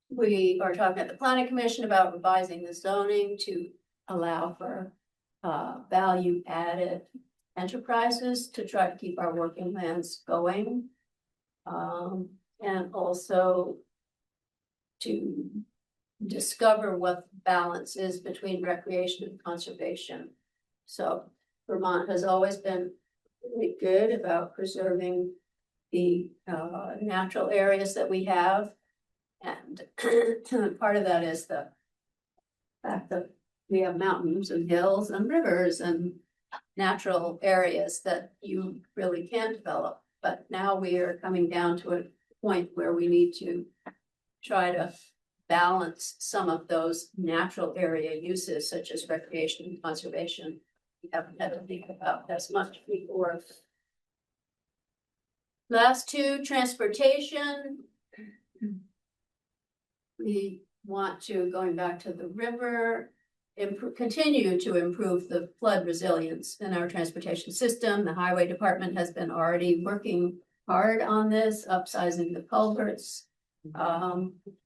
We are talking at the Planning Commission about revising the zoning to allow for value added enterprises to try to keep our working lands going. And also to discover what the balance is between recreation and conservation. So Vermont has always been really good about preserving the natural areas that we have. And part of that is the fact that we have mountains and hills and rivers and natural areas that you really can develop. But now we are coming down to a point where we need to try to balance some of those natural area uses, such as recreation and conservation. We haven't had to think about as much before. Last two, transportation. We want to, going back to the river, continue to improve the flood resilience in our transportation system. The highway department has been already working hard on this, upsizing the culverts.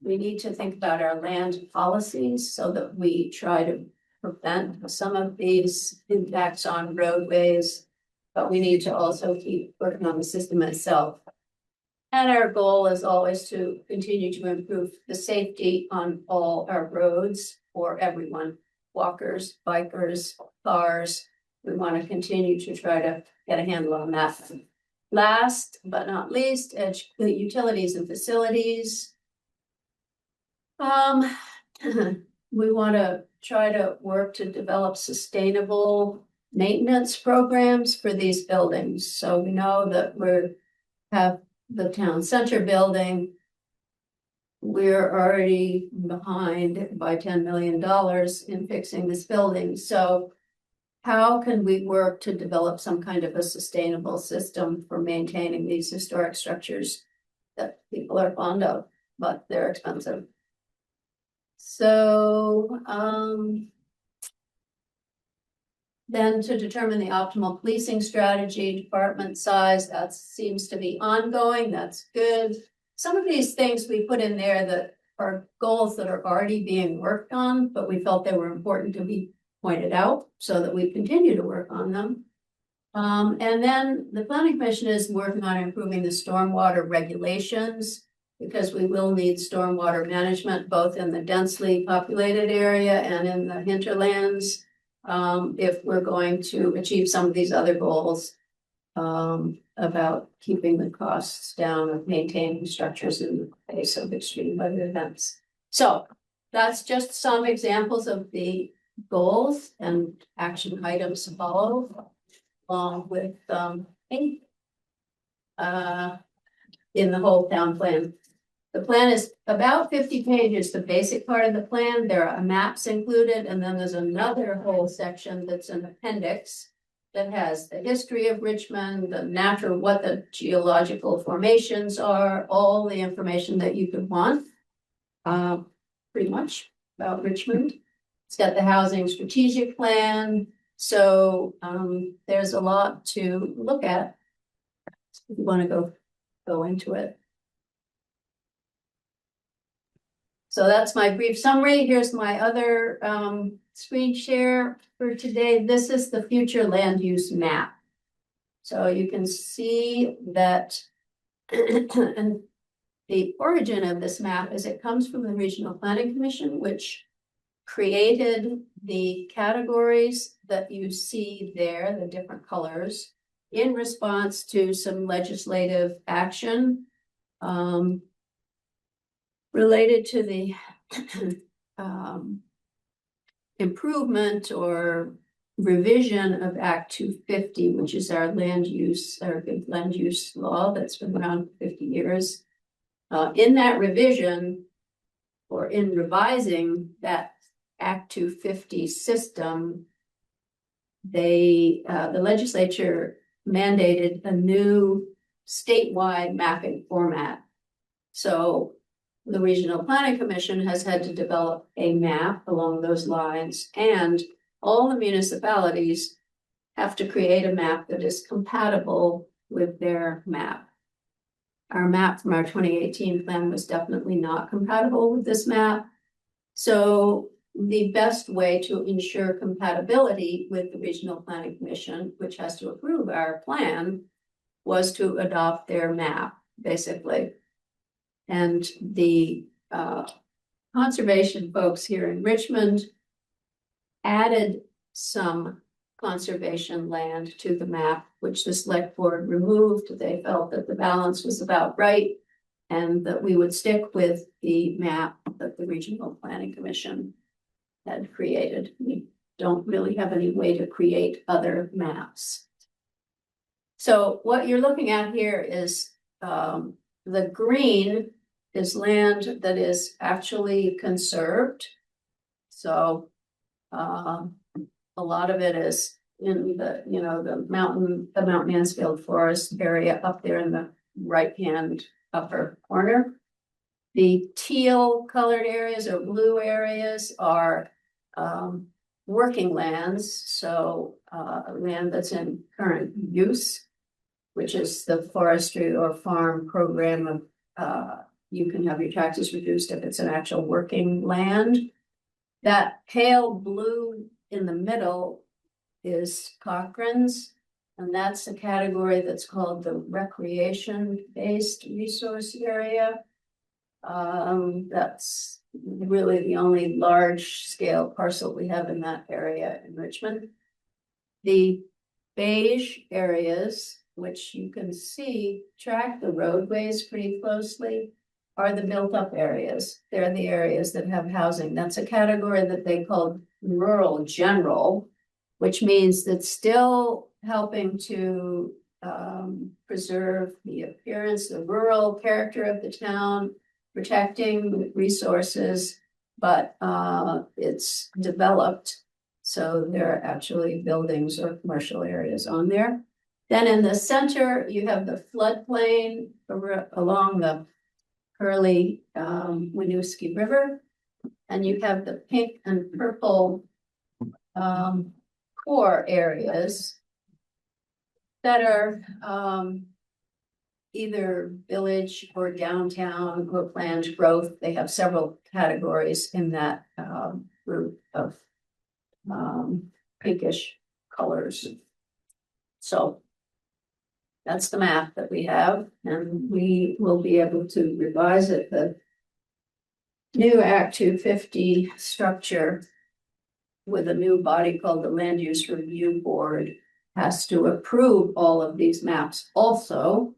We need to think about our land policies so that we try to prevent some of these impacts on roadways, but we need to also keep working on the system itself. And our goal is always to continue to improve the safety on all our roads for everyone, walkers, bikers, cars. We want to continue to try to get a handle on that. Last but not least, the utilities and facilities. We want to try to work to develop sustainable maintenance programs for these buildings. So we know that we have the town center building. We're already behind by $10 million in fixing this building. So how can we work to develop some kind of a sustainable system for maintaining these historic structures that people are fond of, but they're expensive? So then to determine the optimal policing strategy, department size, that seems to be ongoing. That's good. Some of these things we put in there that are goals that are already being worked on, but we felt they were important to be pointed out so that we continue to work on them. And then the Planning Commission is working on improving the stormwater regulations, because we will need stormwater management both in the densely populated area and in the hinterlands, if we're going to achieve some of these other goals about keeping the costs down of maintaining structures in the face of extreme weather events. So that's just some examples of the goals and action items to follow, along with in the whole town plan. The plan is about 50 pages, the basic part of the plan. There are maps included, and then there's another whole section that's an appendix that has the history of Richmond, the natural, what the geological formations are, all the information that you could want, pretty much about Richmond. It's got the housing strategic plan. So there's a lot to look at if you want to go into it. So that's my brief summary. Here's my other screen share for today. This is the future land use map. So you can see that and the origin of this map is it comes from the Regional Planning Commission, which created the categories that you see there, the different colors, in response to some legislative action related to the improvement or revision of Act 250, which is our land use law that's been around for 50 years. In that revision, or in revising that Act 250 system, the legislature mandated a new statewide mapping format. So the Regional Planning Commission has had to develop a map along those lines, and all the municipalities have to create a map that is compatible with their map. Our map from our 2018 plan was definitely not compatible with this map. So the best way to ensure compatibility with the Regional Planning Commission, which has to approve our plan, was to adopt their map, basically. And the conservation folks here in Richmond added some conservation land to the map, which the select board removed. They felt that the balance was about right and that we would stick with the map that the Regional Planning Commission had created. We don't really have any way to create other maps. So what you're looking at here is the green is land that is actually conserved. So a lot of it is in the, the Mount Mansfield Forest area up there in the right-hand upper corner. The teal colored areas or blue areas are working lands. So land that's in current use, which is the forestry or farm program of you can have your taxes reduced if it's an actual working land. That pale blue in the middle is Cochrane's, and that's the category that's called the recreation-based resource area. That's really the only large-scale parcel we have in that area in Richmond. The beige areas, which you can see track the roadways pretty closely, are the built-up areas. They're the areas that have housing. That's a category that they call rural general, which means that's still helping to preserve the appearance, the rural character of the town, protecting resources, but it's developed. So there are actually buildings or commercial areas on there. Then in the center, you have the floodplain along the Curly Winooski River, and you have the pink and purple core areas that are either village or downtown or planned growth. They have several categories in that group of pinkish colors. So that's the map that we have, and we will be able to revise it. The new Act 250 structure with a new body called the Land Use Review Board has to approve all of these maps also.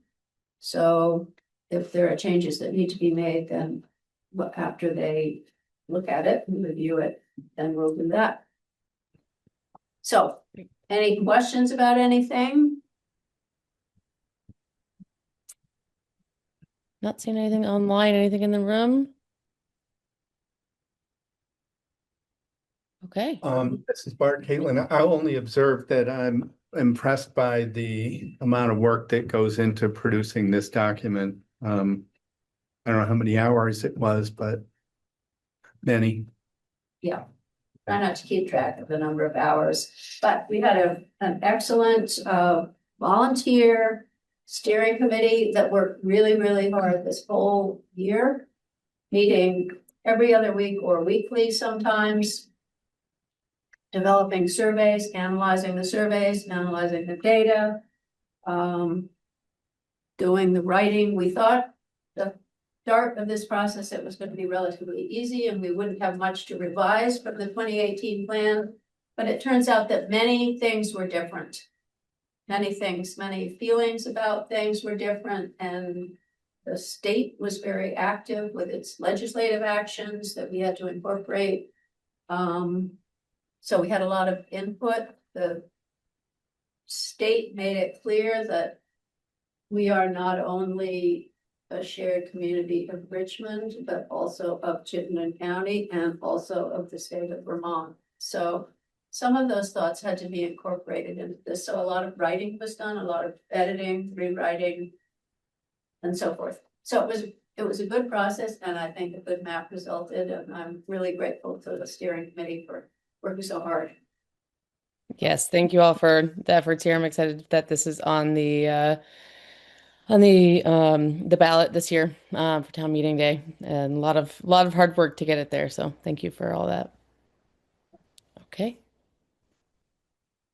So if there are changes that need to be made, then after they look at it and review it, then we'll do that. So any questions about anything? Not seeing anything online, anything in the room? Okay. This is Bart. Caitlin, I only observed that I'm impressed by the amount of work that goes into producing this document. I don't know how many hours it was, but many. Yeah, try not to keep track of the number of hours, but we had an excellent volunteer steering committee that worked really, really hard this whole year, meeting every other week or weekly sometimes. developing surveys, analyzing the surveys, analyzing the data, doing the writing. We thought the start of this process, it was going to be relatively easy and we wouldn't have much to revise from the 2018 plan. But it turns out that many things were different. Many things, many feelings about things were different, and the state was very active with its legislative actions that we had to incorporate. So we had a lot of input. The state made it clear that we are not only a shared community of Richmond, but also of Chittenden County and also of the state of Vermont. So some of those thoughts had to be incorporated into this. So a lot of writing was done, a lot of editing, rewriting, and so forth. So it was a good process, and I think a good map resulted, and I'm really grateful to the steering committee for working so hard. Yes, thank you all for the efforts here. I'm excited that this is on the ballot this year for town meeting day, and a lot of hard work to get it there. So thank you for all that. Okay.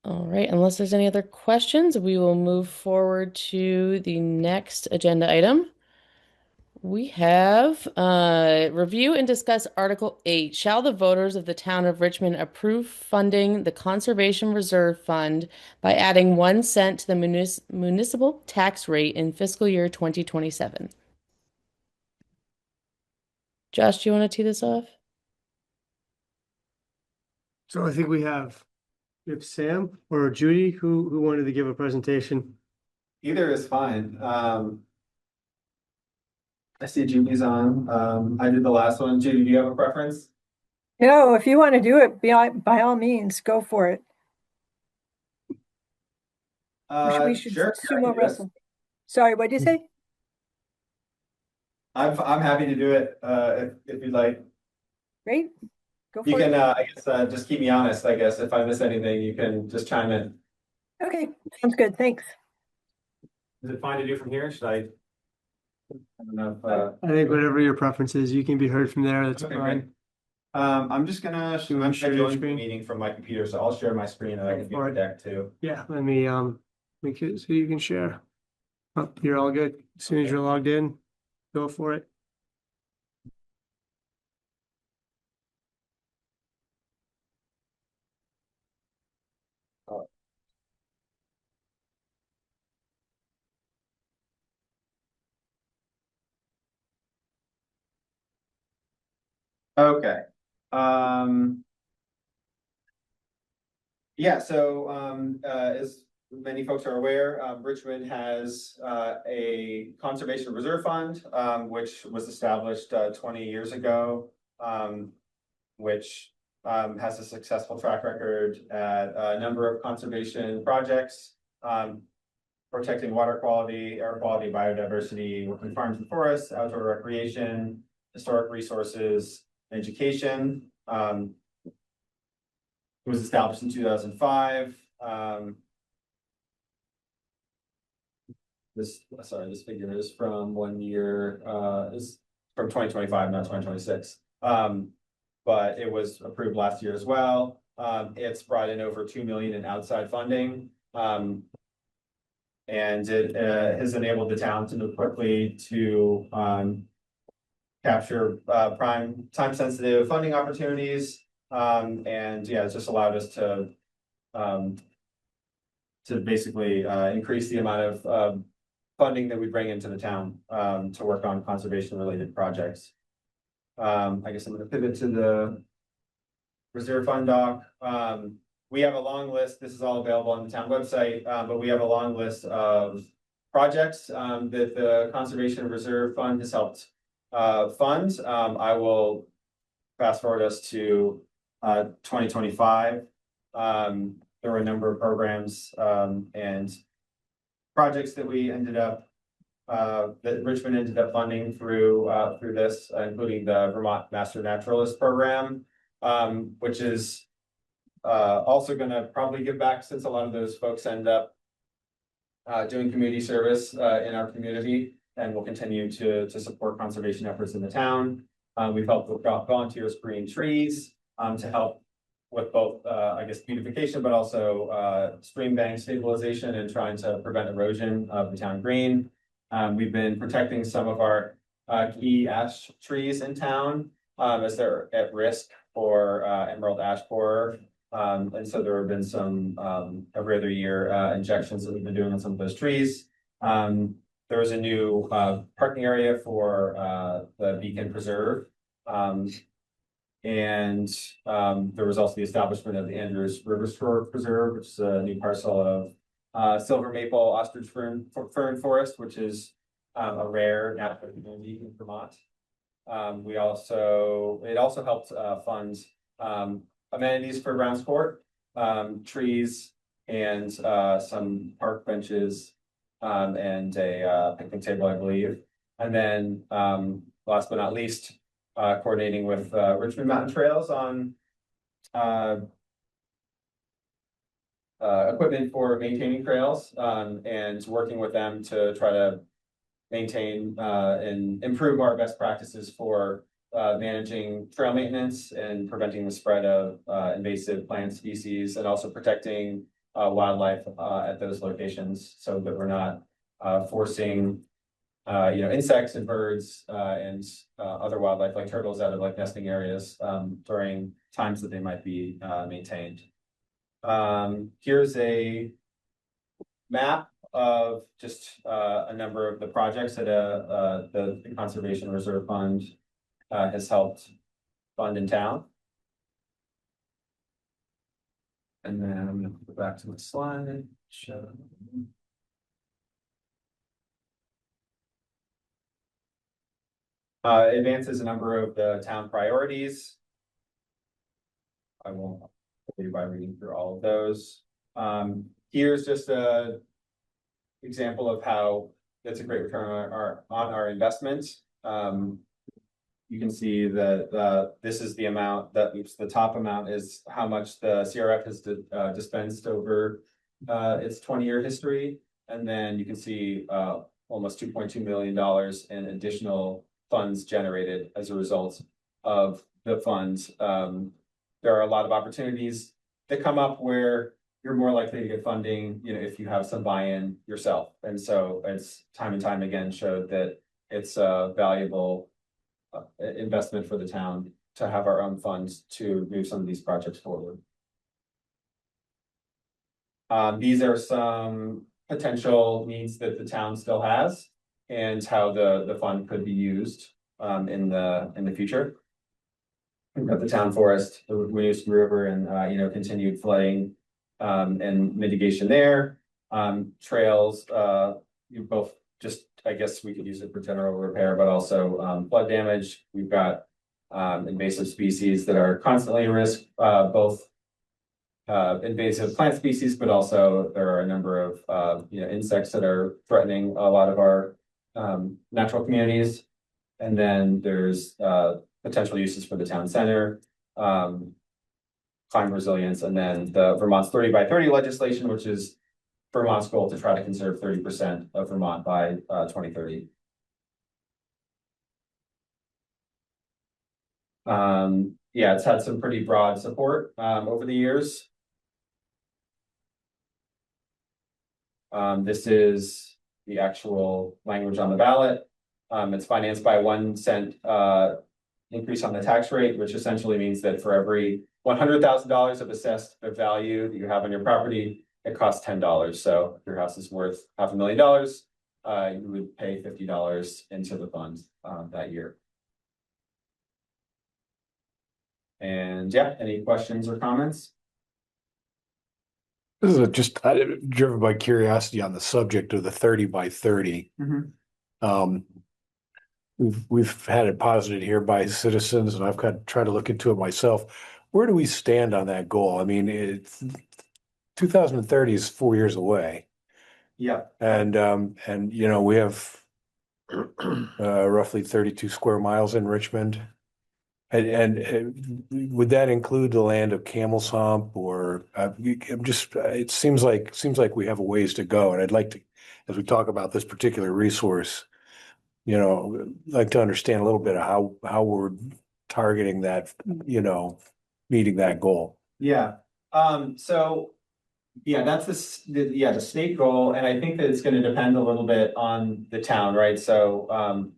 All right, unless there's any other questions, we will move forward to the next agenda item. We have review and discuss Article 8. Shall the voters of the town of Richmond approve funding the Conservation Reserve Fund by adding 1 cent to the municipal tax rate in fiscal year 2027? Josh, do you want to tee this off? So I think we have Sam or Judy who wanted to give a presentation. Either is fine. I see Judy's on. I did the last one. Judy, do you have a preference? No, if you want to do it, by all means, go for it. We should Sure. sumo wrestle. Sorry, what did you say? I'm happy to do it if you'd like. Great. Go You for can it. I guess just keep me honest, I guess. If I miss anything, you can just chime in. Okay, sounds good. Thanks. Is it fine to do from here? Should I don't know if I think whatever your preference is, you can be heard from there. That's okay, fine. great. I'm just gonna wanna I'm share your joining the screen? meeting from my computer, so I'll share my screen and I can view the Alright. deck too. Yeah, let me make it so you can share. Oh, you're all good. As soon as you're logged in, go for it. Okay. Yeah, so as many folks are aware, Richmond has a conservation reserve fund, which was established 20 years ago, which has a successful track record at a number of conservation projects, protecting water quality, air quality, biodiversity, working farms and forests, outdoor recreation, historic resources, education. It was established in 2005. This figure is from 1 year, is from 2025, not 2026. But it was approved last year as well. It's brought in over 2 million in outside funding. And it has enabled the town to move quickly to capture prime time-sensitive funding opportunities. And yeah, it's just allowed us to basically increase the amount of funding that we bring into the town to work on conservation-related projects. I guess I'm going to pivot to the reserve fund doc. We have a long list. This is all available on the town website, but we have a long list of projects that the Conservation Reserve Fund has helped fund. I will fast forward us to 2025. There were a number of programs and projects that we ended up that Richmond ended up funding through this, including the Vermont Master Naturalist Program, which is also going to probably give back, since a lot of those folks end up doing community service in our community, and will continue to support conservation efforts in the town. We've helped with volunteers green trees to help with both, I guess, beautification, but also stream bank stabilization and trying to prevent erosion of the town green. We've been protecting some of our key ash trees in town as they're at risk for emerald ash borer. And so there have been some every other year injections that we've been doing on some of those trees. There was a new parking area for the Beacon Preserve. And there was also the establishment of the Andrews River Shore Preserve, which is a new parcel of silver maple ostrich fern forest, which is a rare natural community in Vermont. It also helped fund amenities for Browns Court, trees, and some park benches, and a picnic table, I believe. And then last but not least, coordinating with Richmond Mountain Trails on equipment for maintaining trails, and working with them to try to maintain and improve our best practices for managing trail maintenance and preventing the spread of invasive plant species, and also protecting wildlife at those locations, so that we're not forcing insects and birds and other wildlife like turtles out of like nesting areas during times that they might be maintained. Here's a map of just a number of the projects that the Conservation Reserve Fund has helped fund in town. And then I'm going to go back to my slide. Advances a number of the town priorities. I won't continue by reading through all of those. Here's just a example of how it's a great return on our investment. You can see that this is the amount that the top amount is how much the CRF has dispensed over its 20-year history. And then you can see almost $2.2 million in additional funds generated as a result of the funds. There are a lot of opportunities that come up where you're more likely to get funding, if you have some buy-in yourself. And so it's time and time again showed that it's a valuable investment for the town to have our own funds to move some of these projects forward. These are some potential needs that the town still has, and how the fund could be used in the future. We've got the town forest, the Winooski River, and continued flooding and mitigation there. Trails, both just, I guess we could use it for general repair, but also flood damage. We've got invasive species that are constantly at risk, both invasive plant species, but also there are a number of insects that are threatening a lot of our natural communities. And then there's potential uses for the town center, climate resilience, and then the Vermont's 30 by 30 legislation, which is Vermont's goal to try to conserve 30% of Vermont by 2030. It's had some pretty broad support over the years. This is the actual language on the ballot. It's financed by a 1 cent increase on the tax rate, which essentially means that for every $100,000 of assessed value that you have on your property, it costs $10. So if your house is worth $500,000, you would pay $50 into the fund that year. And any questions or comments? This is just driven by curiosity on the subject of the 30 by 30. We've had it posited here by citizens, and I've tried to look into it myself. Where do we stand on that goal? I mean, 2030 is 4 years away. Yeah. And we have roughly 32 square miles in Richmond. And would that include the land of Camel's Hump, or it seems like we have a ways to go. And I'd like to, as we talk about this particular resource, like to understand a little bit of how we're targeting that, meeting that goal. Yeah, so, yeah, that's the state goal, and I think that it's gonna depend a little bit on the town, right? So,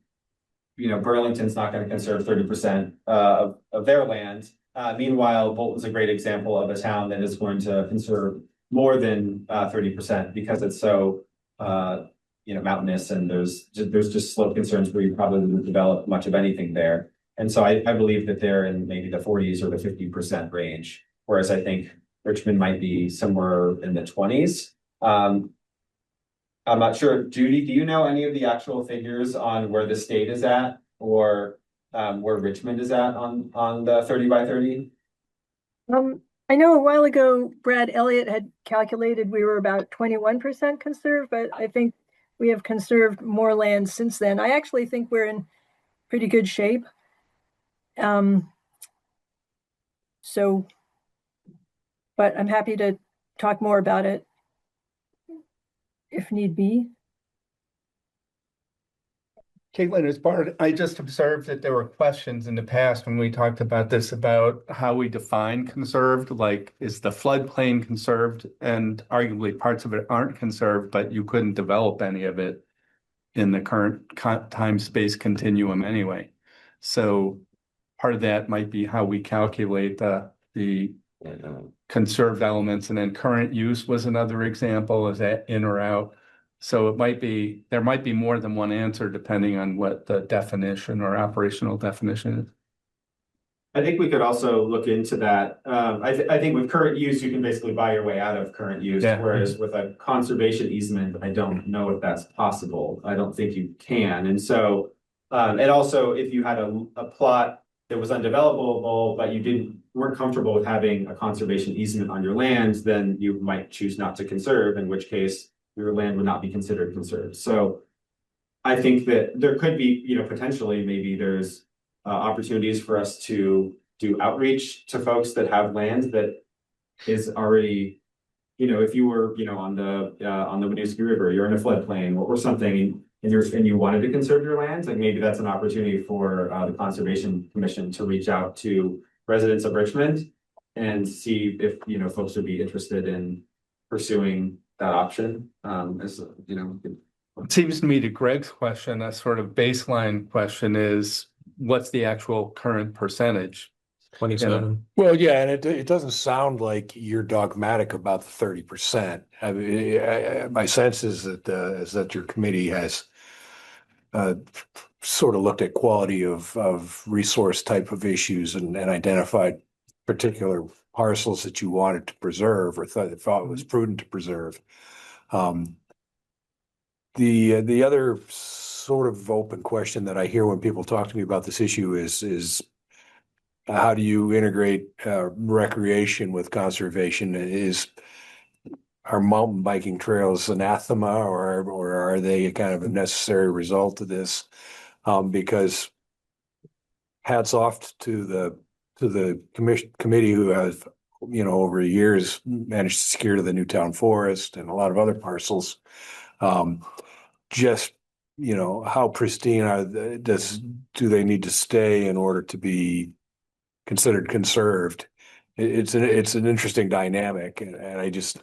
Burlington's not gonna conserve 30% of their land. Meanwhile, Bolton's a great example of a town that is going to conserve more than 30% because it's so mountainous, and there's just slope concerns where you probably wouldn't develop much of anything there. And so I believe that they're in maybe the 40s or the 50% range, whereas I think Richmond might be somewhere in the 20s. I'm not sure. Judy, do you know any of the actual figures on where the state is at, or where Richmond is at on the 30 by 30? I know a while ago, Brad Elliott had calculated we were about 21% conserved, but I think we have conserved more land since then. I actually think we're in pretty good shape. But I'm happy to talk more about it if need be. Caitlin, as part, I just observed that there were questions in the past when we talked about this, about how we define conserved, like is the floodplain conserved? And arguably parts of it aren't conserved, but you couldn't develop any of it in the current time-space continuum anyway. So part of that might be how we calculate the conserved elements, and then current use was another example. Is that in or out? So there might be more than one answer depending on what the definition or operational definition is. I think we could also look into that. I think with current use, you can basically buy your way out of current use, Yeah. whereas with a conservation easement, I don't know if that's possible. I don't think you can. And so, and also if you had a plot that was undevelopable, but you weren't comfortable with having a conservation easement on your land, then you might choose not to conserve, in which case your land would not be considered conserved. So I think that there could be, potentially maybe there's opportunities for us to do outreach to folks that have land that is already, if you were, on the Winooski River, you're in a floodplain or something, and you wanted to conserve your land, like maybe that's an opportunity for the Conservation Commission to reach out to residents of Richmond and see if, folks would be interested in pursuing that option. It seems to me, to Greg's question, a sort of baseline question is, what's the actual current percentage? 27. Well, yeah, and it doesn't sound like you're dogmatic about the 30%. I mean, my sense is that your committee has sort of looked at quality of resource type of issues and identified particular parcels that you wanted to preserve or thought it was prudent to preserve. The other sort of open question that I hear when people talk to me about this issue is how do you integrate recreation with conservation? Are mountain biking trails anathema, or are they kind of a necessary result of this? Because hats off to the committee who have, over the years managed to secure to the Newtown Forest and a lot of other parcels. Just, how pristine do they need to stay in order to be considered conserved? It's an interesting dynamic, and I just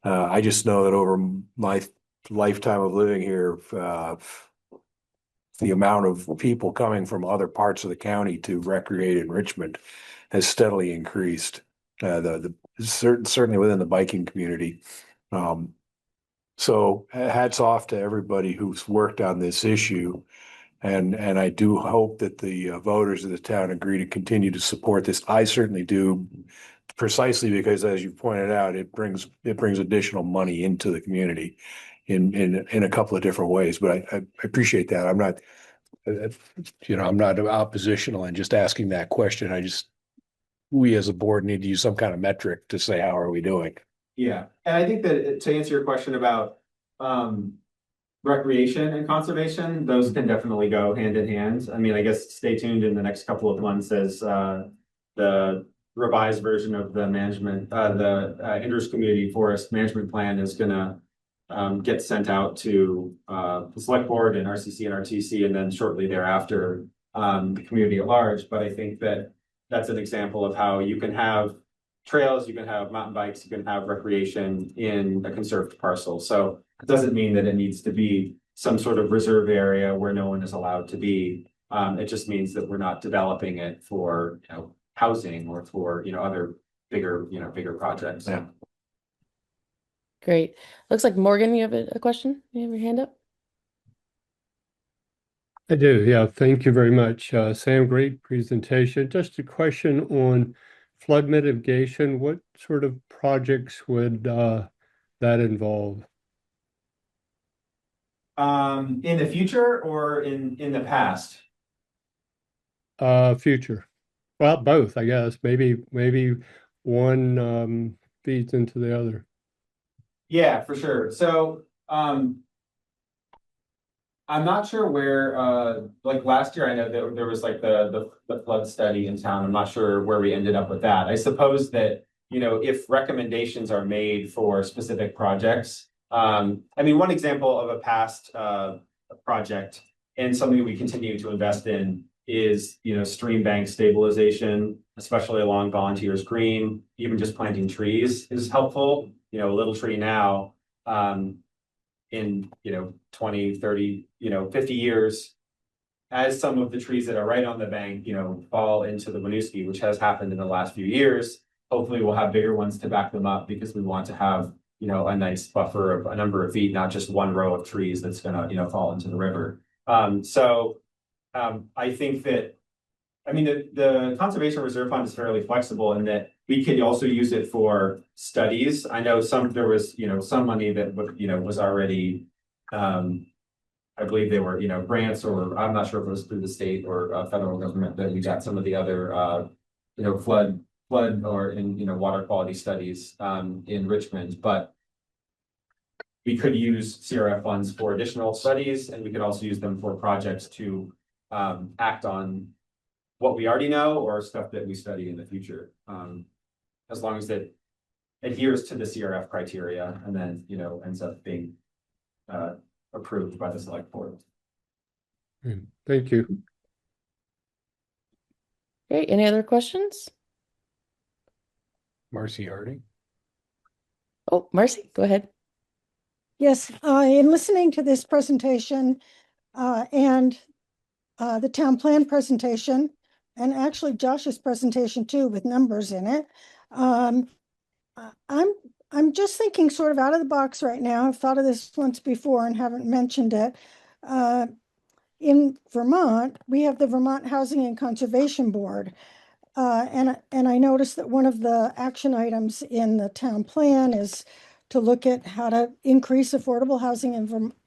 know that over my lifetime of living here, the amount of people coming from other parts of the county to recreate in Richmond has steadily increased. Certainly within the biking community. So hats off to everybody who's worked on this issue. And I do hope that the voters of the town agree to continue to support this. I certainly do, precisely because, as you pointed out, it brings additional money into the community in a couple of different ways. But I appreciate that. I'm not, I'm not oppositional and just asking that question. We as a board need to use some kind of metric to say, how are we doing? Yeah, and I think that to answer your question about recreation and conservation, those can definitely go hand in hand. I mean, I guess stay tuned in the next couple of months as the revised version of the Andrews Community Forest Management Plan is gonna get sent out to the Selectboard and RCC and RTC, and then shortly thereafter the community at large. But I think that that's an example of how you can have trails, you can have mountain bikes, you can have recreation in a conserved parcel. So it doesn't mean that it needs to be some sort of reserve area where no one is allowed to be. It just means that we're not developing it for, housing or for, other bigger projects. Yeah. Great. Looks like Morgan, you have a question? You have your hand up? I do, yeah. Thank you very much. Sam, great presentation. Just a question on flood mitigation. What sort of projects would that involve? In the future or in the past? Future. Well, both, I guess. Maybe one feeds into the other. Yeah, for sure. So, I'm not sure where, like last year, I know that there was like the flood study in town. I'm not sure where we ended up with that. I suppose that, if recommendations are made for specific projects, I mean, one example of a past project and something we continue to invest in is, stream bank stabilization, especially along Volunteers Green. Even just planting trees is helpful. A little tree now, in 20, 30, 50 years, as some of the trees that are right on the bank, fall into the Winooski, which has happened in the last few years. Hopefully we'll have bigger ones to back them up because we want to have, a nice buffer of a number of feet, not just one row of trees that's gonna, fall into the river. I think that, I mean, the Conservation Reserve Fund is fairly flexible in that we could also use it for studies. I know there was, some money that, was already, I believe they were, grants, or I'm not sure if it was through the state or federal government that we got some of the other, flood or in, water quality studies in Richmond, but we could use CRF funds for additional studies, and we could also use them for projects to act on what we already know or stuff that we study in the future. As long as it adheres to the CRF criteria and then, ends up being approved by the select board. Thank you. Great. Any other questions? Marcy Harding. Oh, Marcy, go ahead. Yes, in listening to this presentation and the town plan presentation, and actually Josh's presentation too, with numbers in it, I'm just thinking sort of out of the box right now. I've thought of this once before and haven't mentioned it. In Vermont, we have the Vermont Housing and Conservation Board. And I noticed that one of the action items in the town plan is to look at how to increase affordable housing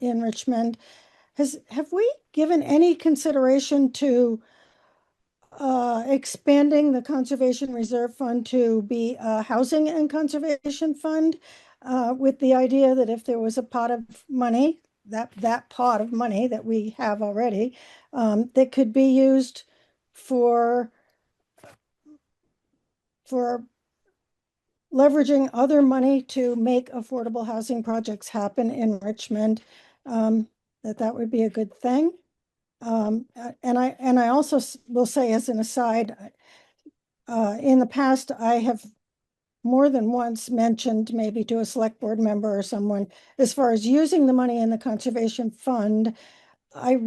in Richmond. Have we given any consideration to expanding the Conservation Reserve Fund to be a housing and conservation fund, with the idea that if there was a pot of money, that pot of money that we have already, that could be used for leveraging other money to make affordable housing projects happen in Richmond, that would be a good thing. And I also will say, as an aside, in the past, I have more than once mentioned, maybe to a select board member or someone, as far as using the money in the conservation fund, I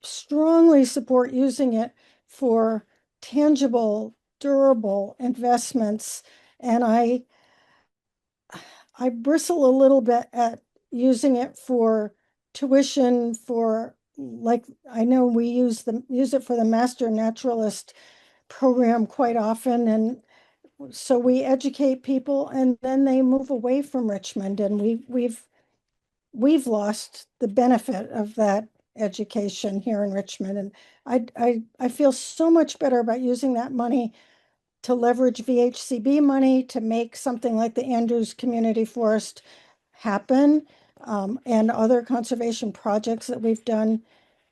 strongly support using it for tangible, durable investments. And I bristle a little bit at using it for tuition for, like, I know we use it for the Master Naturalist program quite often, and so we educate people and then they move away from Richmond, and we've lost the benefit of that education here in Richmond. And I feel so much better about using that money to leverage VHCB money to make something like the Andrews Community Forest happen, and other conservation projects that we've done,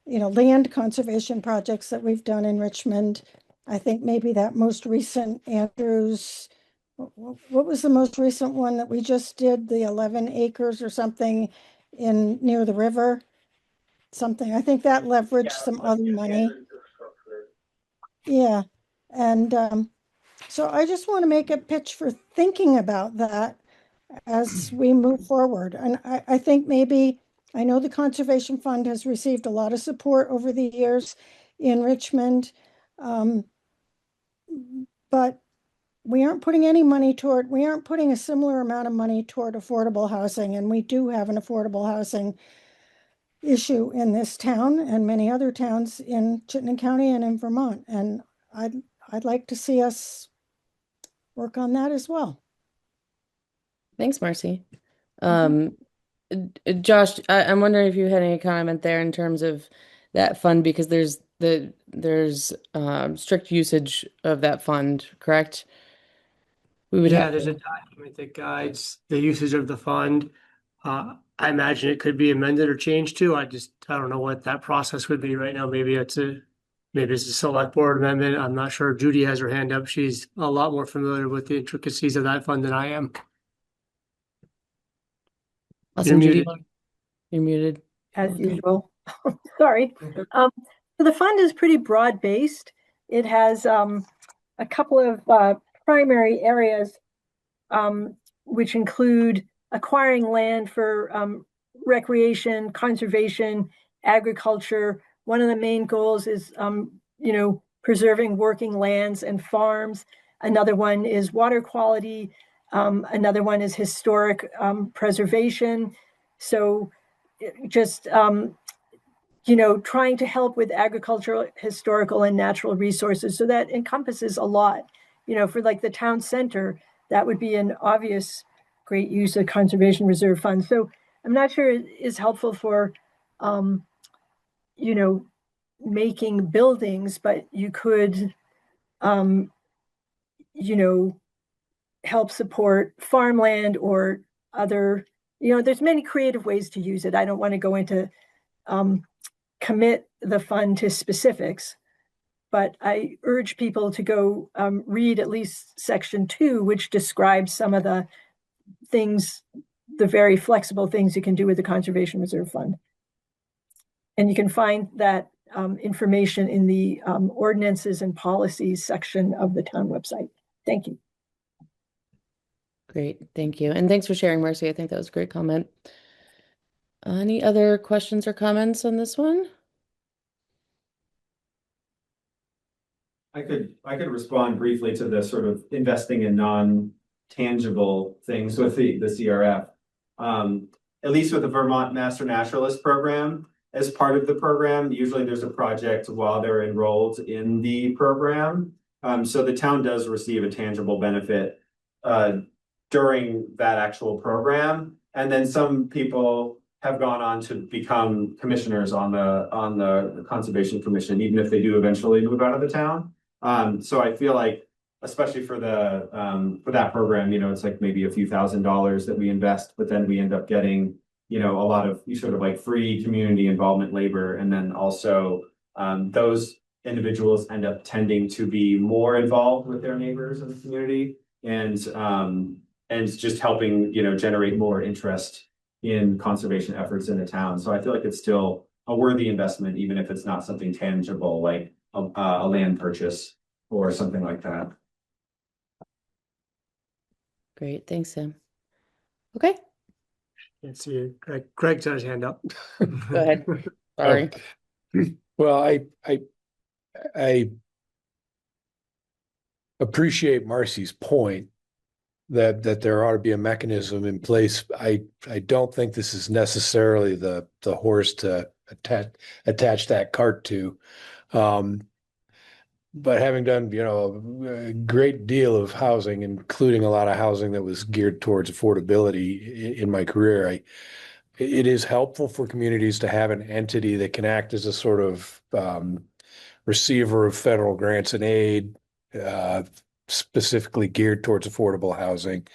land conservation projects that we've done in Richmond. I think maybe that most recent Andrews, what was the most recent one that we just did? The 11 acres or something near the river? Something, I think that leveraged some other money. Yeah. And So I just want to make a pitch for thinking about that as we move forward. And I think maybe, I know the Conservation Fund has received a lot of support over the years in Richmond. But we aren't putting a similar amount of money toward affordable housing. And we do have an affordable housing issue in this town and many other towns in Chittenden County and in Vermont. And I'd like to see us work on that as well. Thanks, Marcy. Josh, I'm wondering if you had any comment there in terms of that fund, because there's strict usage of that fund, correct? We would Yeah, have, there's a document that guides the usage of the fund. I imagine it could be amended or changed too. I don't know what that process would be right now. Maybe it's a select board amendment. I'm not sure. Judy has her hand up. She's a lot more familiar with the intricacies of that fund than I am. awesome, Judy. muted. You're muted. As usual. Sorry. So the fund is pretty broad-based. It has a couple of primary areas, which include acquiring land for recreation, conservation, agriculture. One of the main goals is, preserving working lands and farms. Another one is water quality. Another one is historic preservation. So just, trying to help with agricultural, historical, and natural resources. So that encompasses a lot. For like the town center, that would be an obvious great use of conservation reserve funds. So I'm not sure it is helpful for, making buildings, but you could, help support farmland or other, there's many creative ways to use it. I don't want to go into commit the fund to specifics, but I urge people to go read at least section 2, which describes some of the things, the very flexible things you can do with the Conservation Reserve Fund. And you can find that information in the ordinances and policies section of the town website. Thank you. Great, thank you. And thanks for sharing, Marcy. I think that was a great comment. Any other questions or comments on this one? I could respond briefly to the sort of investing in non-tangible things with the CRF. At least with the Vermont Master Naturalist Program, as part of the program, usually there's a project while they're enrolled in the program. So the town does receive a tangible benefit during that actual program. And then some people have gone on to become commissioners on the Conservation Commission, even if they do eventually move out of the town. So I feel like, especially for that program, it's like maybe a few $1,000s that we invest, but then we end up getting, a lot of sort of like free community involvement labor. And then also those individuals end up tending to be more involved with their neighbors in the community and just helping, generate more interest in conservation efforts in the town. So I feel like it's still a worthy investment, even if it's not something tangible like a land purchase or something like that. Great, thanks, Sam. Okay, Can't see it. Craig's got his hand up. go ahead. Sorry. Well, I appreciate Marcy's point that there ought to be a mechanism in place. I don't think this is necessarily the horse to attach that cart to. But having done, a great deal of housing, including a lot of housing that was geared towards affordability in my career, it is helpful for communities to have an entity that can act as a sort of receiver of federal grants and aid, specifically geared towards affordable housing.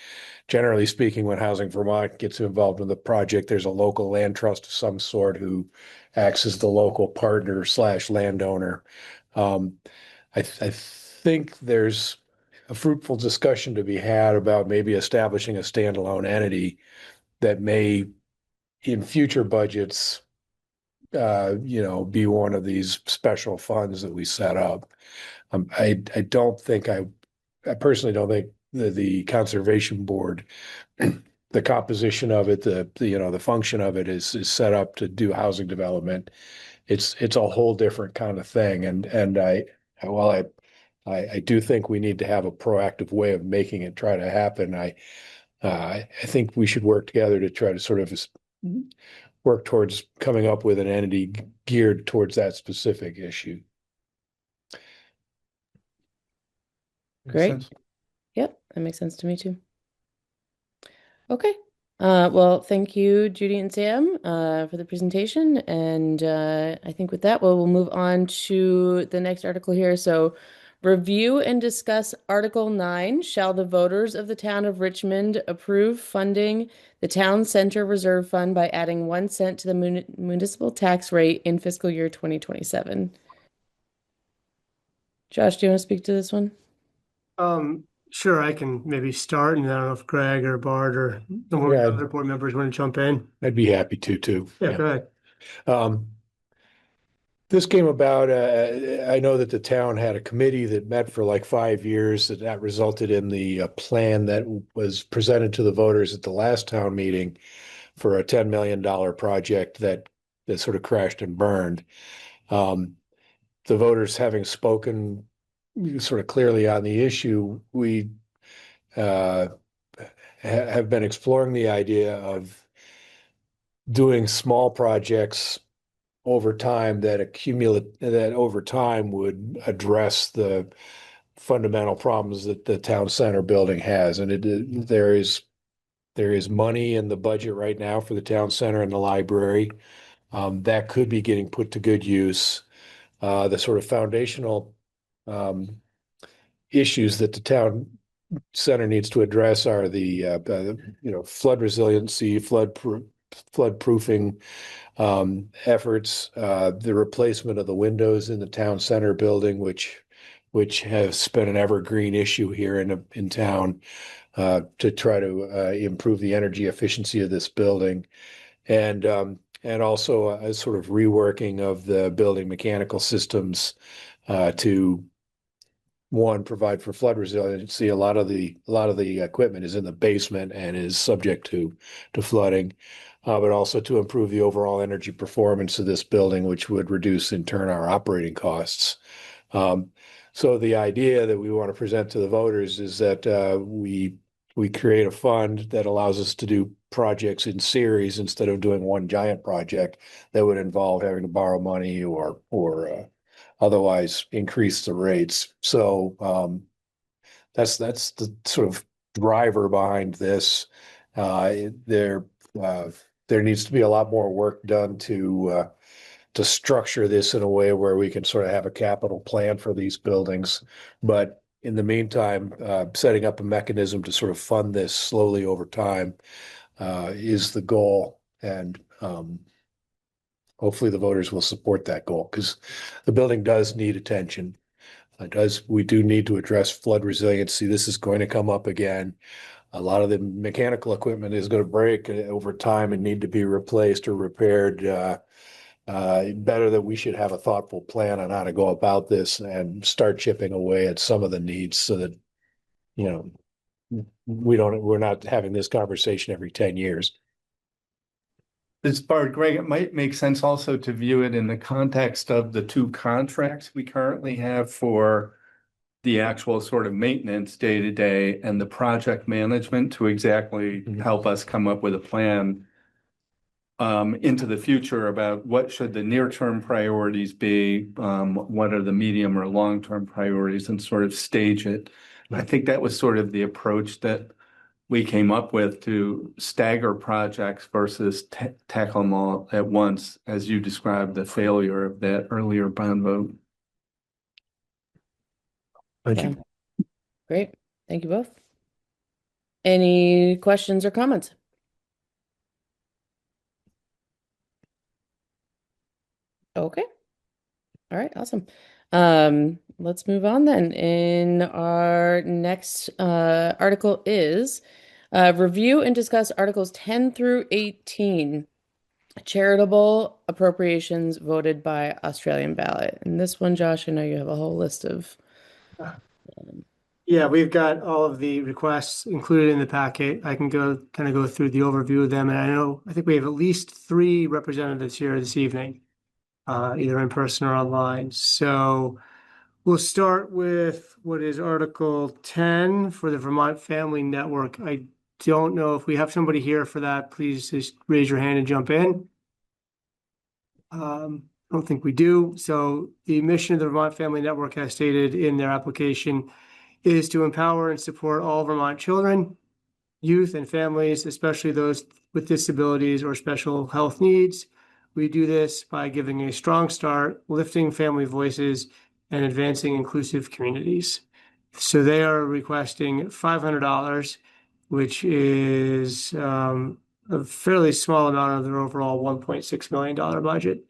Generally speaking, when Housing Vermont gets involved in the project, there's a local land trust of some sort who acts as the local partner / landowner. I think there's a fruitful discussion to be had about maybe establishing a standalone entity that may, in future budgets, be one of these special funds that we set up. I don't think I I personally don't think the conservation board, the composition of it, the function of it is set up to do housing development. It's a whole different kind of thing. And while I do think we need to have a proactive way of making it try to happen. I think we should work together to try to sort of work towards coming up with an entity geared towards that specific issue. Makes Great. sense. Yep, that makes sense to me too. Okay. Well, thank you, Judy and Sam, for the presentation. And I think with that, we'll move on to the next article here. So, review and discuss Article 9. Shall the voters of the town of Richmond approve funding the town center reserve fund by adding 1 cent to the municipal tax rate in fiscal year 2027? Josh, do you want to speak to this one? Sure, I can maybe start, and I don't know if Greg or Bart or the one of the Yeah. other board members want to jump in. I'd be happy to too. Yeah, go ahead. This came about, I know that the town had a committee that met for like 5 years, that resulted in the plan that was presented to the voters at the last town meeting for a $10 million project that sort of crashed and burned. The voters having spoken sort of clearly on the issue, we have been exploring the idea of doing small projects over time that over time would address the fundamental problems that the town center building has. And there is money in the budget right now for the town center and the library that could be getting put to good use. The sort of foundational issues that the town center needs to address are the flood resiliency, floodproofing efforts, the replacement of the windows in the town center building, which has been an evergreen issue here in town, to try to improve the energy efficiency of this building, and also a sort of reworking of the building mechanical systems to provide for flood resiliency. A lot of the equipment is in the basement and is subject to flooding, but also to improve the overall energy performance of this building, which would reduce in turn our operating costs. So the idea that we want to present to the voters is that we create a fund that allows us to do projects in series instead of doing one giant project that would involve having to borrow money or otherwise increase the rates. So that's the sort of driver behind this. There needs to be a lot more work done to structure this in a way where we can sort of have a capital plan for these buildings. But in the meantime, setting up a mechanism to sort of fund this slowly over time is the goal. And hopefully the voters will support that goal, because the building does need attention. We do need to address flood resiliency. This is going to come up again. A lot of the mechanical equipment is going to break over time and need to be replaced or repaired. Better that we should have a thoughtful plan on how to go about this and start chipping away at some of the needs, so that, we're not having this conversation every 10 years. As far, Greg, it might make sense also to view it in the context of the 2 contracts we currently have for the actual sort of maintenance day to day and the project management, to exactly help us come up with a plan into the future about what should the near-term priorities be, what are the medium or long-term priorities, and sort of stage it. I think that was sort of the approach that we came up with, to stagger projects versus tackle them all at once, as you described the failure of that earlier bond vote. Thank you. Great. Thank you both. Any questions or comments? Okay. All right, awesome. Let's move on then. In our next article is review and discuss Articles 10 through 18, charitable appropriations voted by Australian ballot. And this one, Josh, I know you have a whole list of. Yeah, we've got all of the requests included in the packet. I can kind of go through the overview of them, and I think we have at least 3 representatives here this evening, either in person or online. So we'll start with what is Article 10 for the Vermont Family Network. I don't know if we have somebody here for that. Please just raise your hand and jump in. I don't think we do. So the mission of the Vermont Family Network, as stated in their application, is to empower and support all Vermont children, youth, and families, especially those with disabilities or special health needs. We do this by giving a strong start, lifting family voices, and advancing inclusive communities. So they are requesting $500, which is a fairly small amount of their overall $1.6 million budget.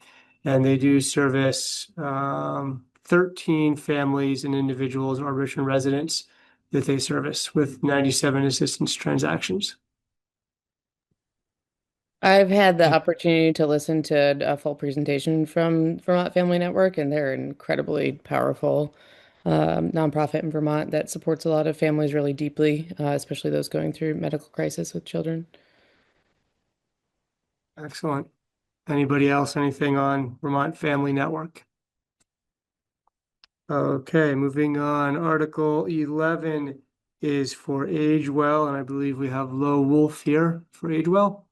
And they do service 13 families and individuals or Richmond residents that they service with 97 assistance transactions. I've had the opportunity to listen to a full presentation from Vermont Family Network, and they're an incredibly powerful nonprofit in Vermont that supports a lot of families really deeply, especially those going through medical crisis with children. Excellent. Anybody else, anything on Vermont Family Network? Okay, moving on. Article 11 is for Age Well, and I believe we have Lo Wolf here for Age Well.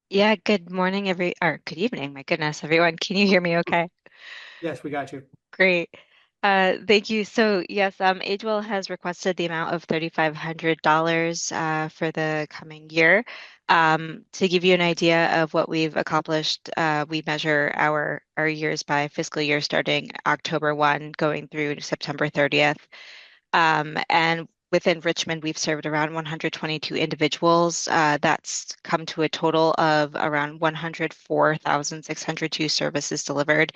Yeah, good morning, or good evening. My goodness, everyone. Can you hear me okay? Yes, we got you. Great. Thank you. So yes, Agewell has requested the amount of $3,500 for the coming year. To give you an idea of what we've accomplished, we measure our years by fiscal year starting October 1, going through September 30th. And within Richmond, we've served around 122 individuals. That's come to a total of around 104,602 services delivered,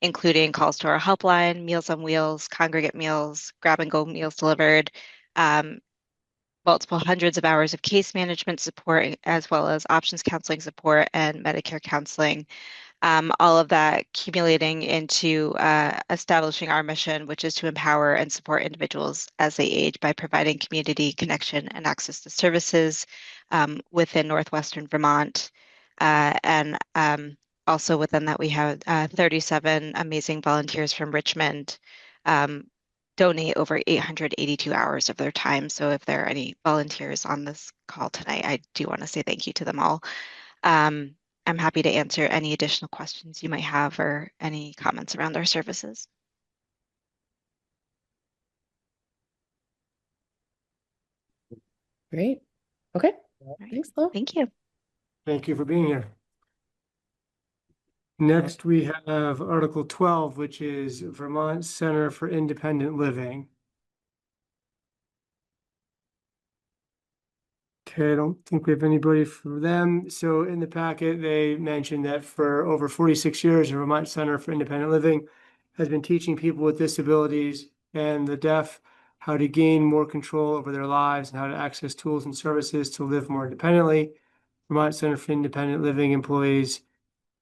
including calls to our helpline, Meals on Wheels, congregate meals, grab and go meals delivered, multiple hundreds of hours of case management support, as well as options counseling support and Medicare counseling. All of that accumulating into establishing our mission, which is to empower and support individuals as they age by providing community connection and access to services within Northwestern Vermont. And also within that, we have 37 amazing volunteers from Richmond donate over 882 hours of their time. So if there are any volunteers on this call tonight, I do want to say thank you to them all. I'm happy to answer any additional questions you might have or any comments around our services. Great. Okay. Right. Thanks, Lo. Thank you. Thank you for being here. Next, we have Article 12, which is Vermont Center for Independent Living. Okay, I don't think we have anybody for them. So in the packet, they mentioned that for over 46 years, the Vermont Center for Independent Living has been teaching people with disabilities and the deaf how to gain more control over their lives and how to access tools and services to live more independently. Vermont Center for Independent Living employees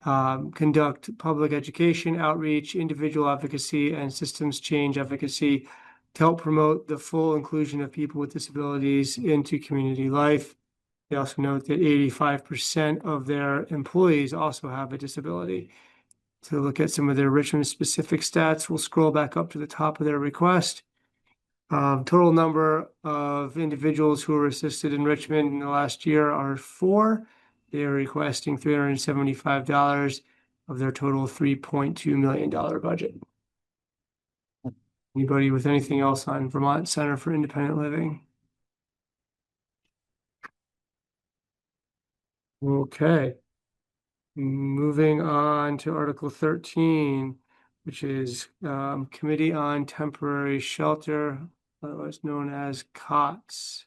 conduct public education, outreach, individual advocacy, and systems change advocacy to help promote the full inclusion of people with disabilities into community life. They also note that 85% of their employees also have a disability. To look at some of their Richmond specific stats, we'll scroll back up to the top of their request. Total number of individuals who were assisted in Richmond in the last year are 4. They are requesting $375 of their total $3.2 million budget. Anybody with anything else on Vermont Center for Independent Living? Okay. Moving on to Article 13, which is Committee on Temporary Shelter, otherwise known as COTS.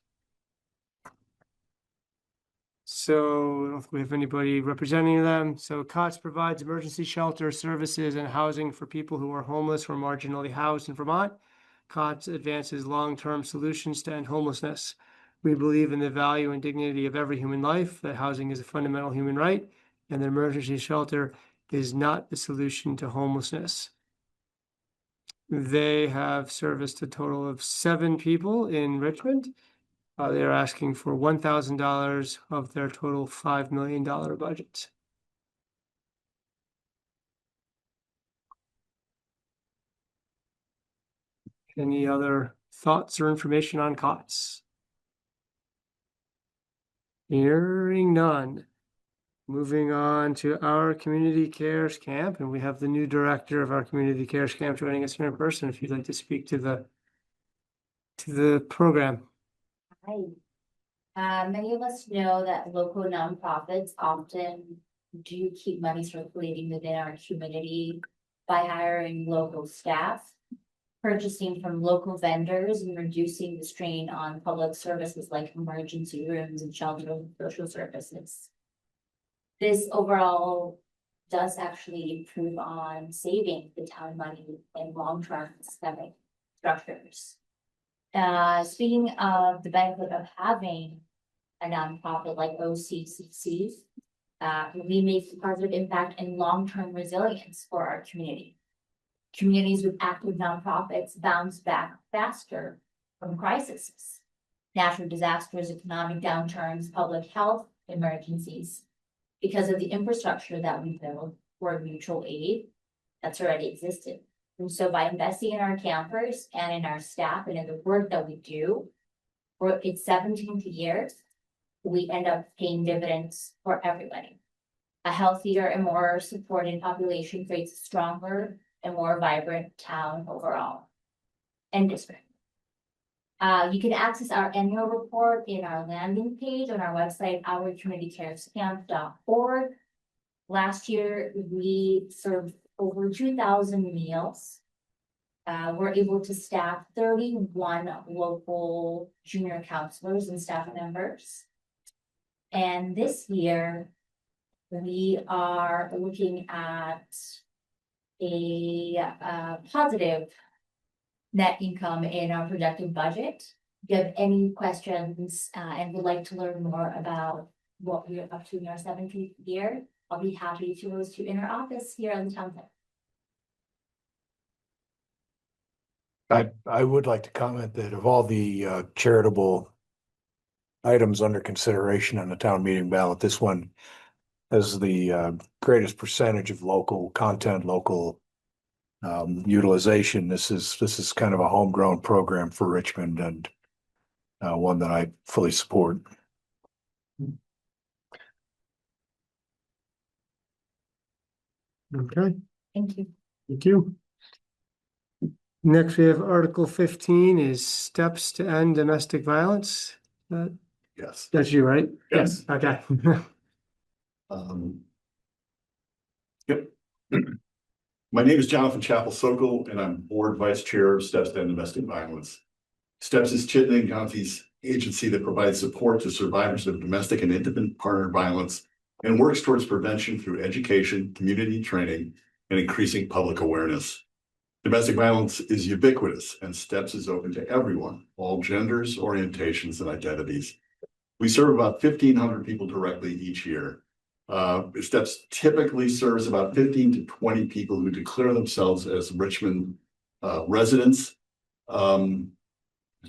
So I don't know if we have anybody representing them. So COTS provides emergency shelter services and housing for people who are homeless or marginally housed in Vermont. COTS advances long-term solutions to end homelessness. We believe in the value and dignity of every human life, that housing is a fundamental human right, and that emergency shelter is not the solution to homelessness. They have serviced a total of 7 people in Richmond. They're asking for $1,000 of their total $5 million budget. Any other thoughts or information on COTS? Hearing none. Moving on to our Community Cares Camp, and we have the new director of our Community Cares Camp joining us here in person. If you'd like to speak to the program. Hi. Many of us know that local nonprofits often do keep money circulating within our community by hiring local staff, purchasing from local vendors, and reducing the strain on public services like emergency rooms and shelter and social services. This overall does actually improve on saving the town money in long-term systemic structures. Speaking of the benefit of having a nonprofit like OCCC, we make a positive impact and long-term resilience for our community. Communities with active nonprofits bounce back faster from crises, natural disasters, economic downturns, public health emergencies, because of the infrastructure that we build for mutual aid that's already existed. And so by investing in our campers and in our staff and in the work that we do for its 17th year, we end up paying dividends for everybody. A healthier and more supported population creates a stronger and more vibrant town overall and district. You can access our annual report in our landing page on our website, ourcommunitycarescamp.org. Last year, we served over 2,000 meals. We're able to staff 31 local junior counselors and staff members. And this year, we are looking at a positive net income in our projected budget. If you have any questions and would like to learn more about what we're up to in our 17th year, I'll be happy to host you in our office here on the town plan. I would like to comment that of all the charitable items under consideration on the town meeting ballot, this one has the greatest percentage of local content, local utilization. This is kind of a homegrown program for Richmond and one that I fully support. Okay, Thank you. thank you. Next, we have Article 15 is steps to end domestic violence. Yes. That's you, right? Yes. Okay. Yep. My name is Jonathan Chappell Sokol, and I'm Board Vice Chair of Steps to End Domestic Violence. Steps is Chittenden County's agency that provides support to survivors of domestic and intimate partner violence and works towards prevention through education, community training, and increasing public awareness. Domestic violence is ubiquitous, and Steps is open to everyone, all genders, orientations, and identities. We serve about 1,500 people directly each year. Steps typically serves about 15 to 20 people who declare themselves as Richmond residents. I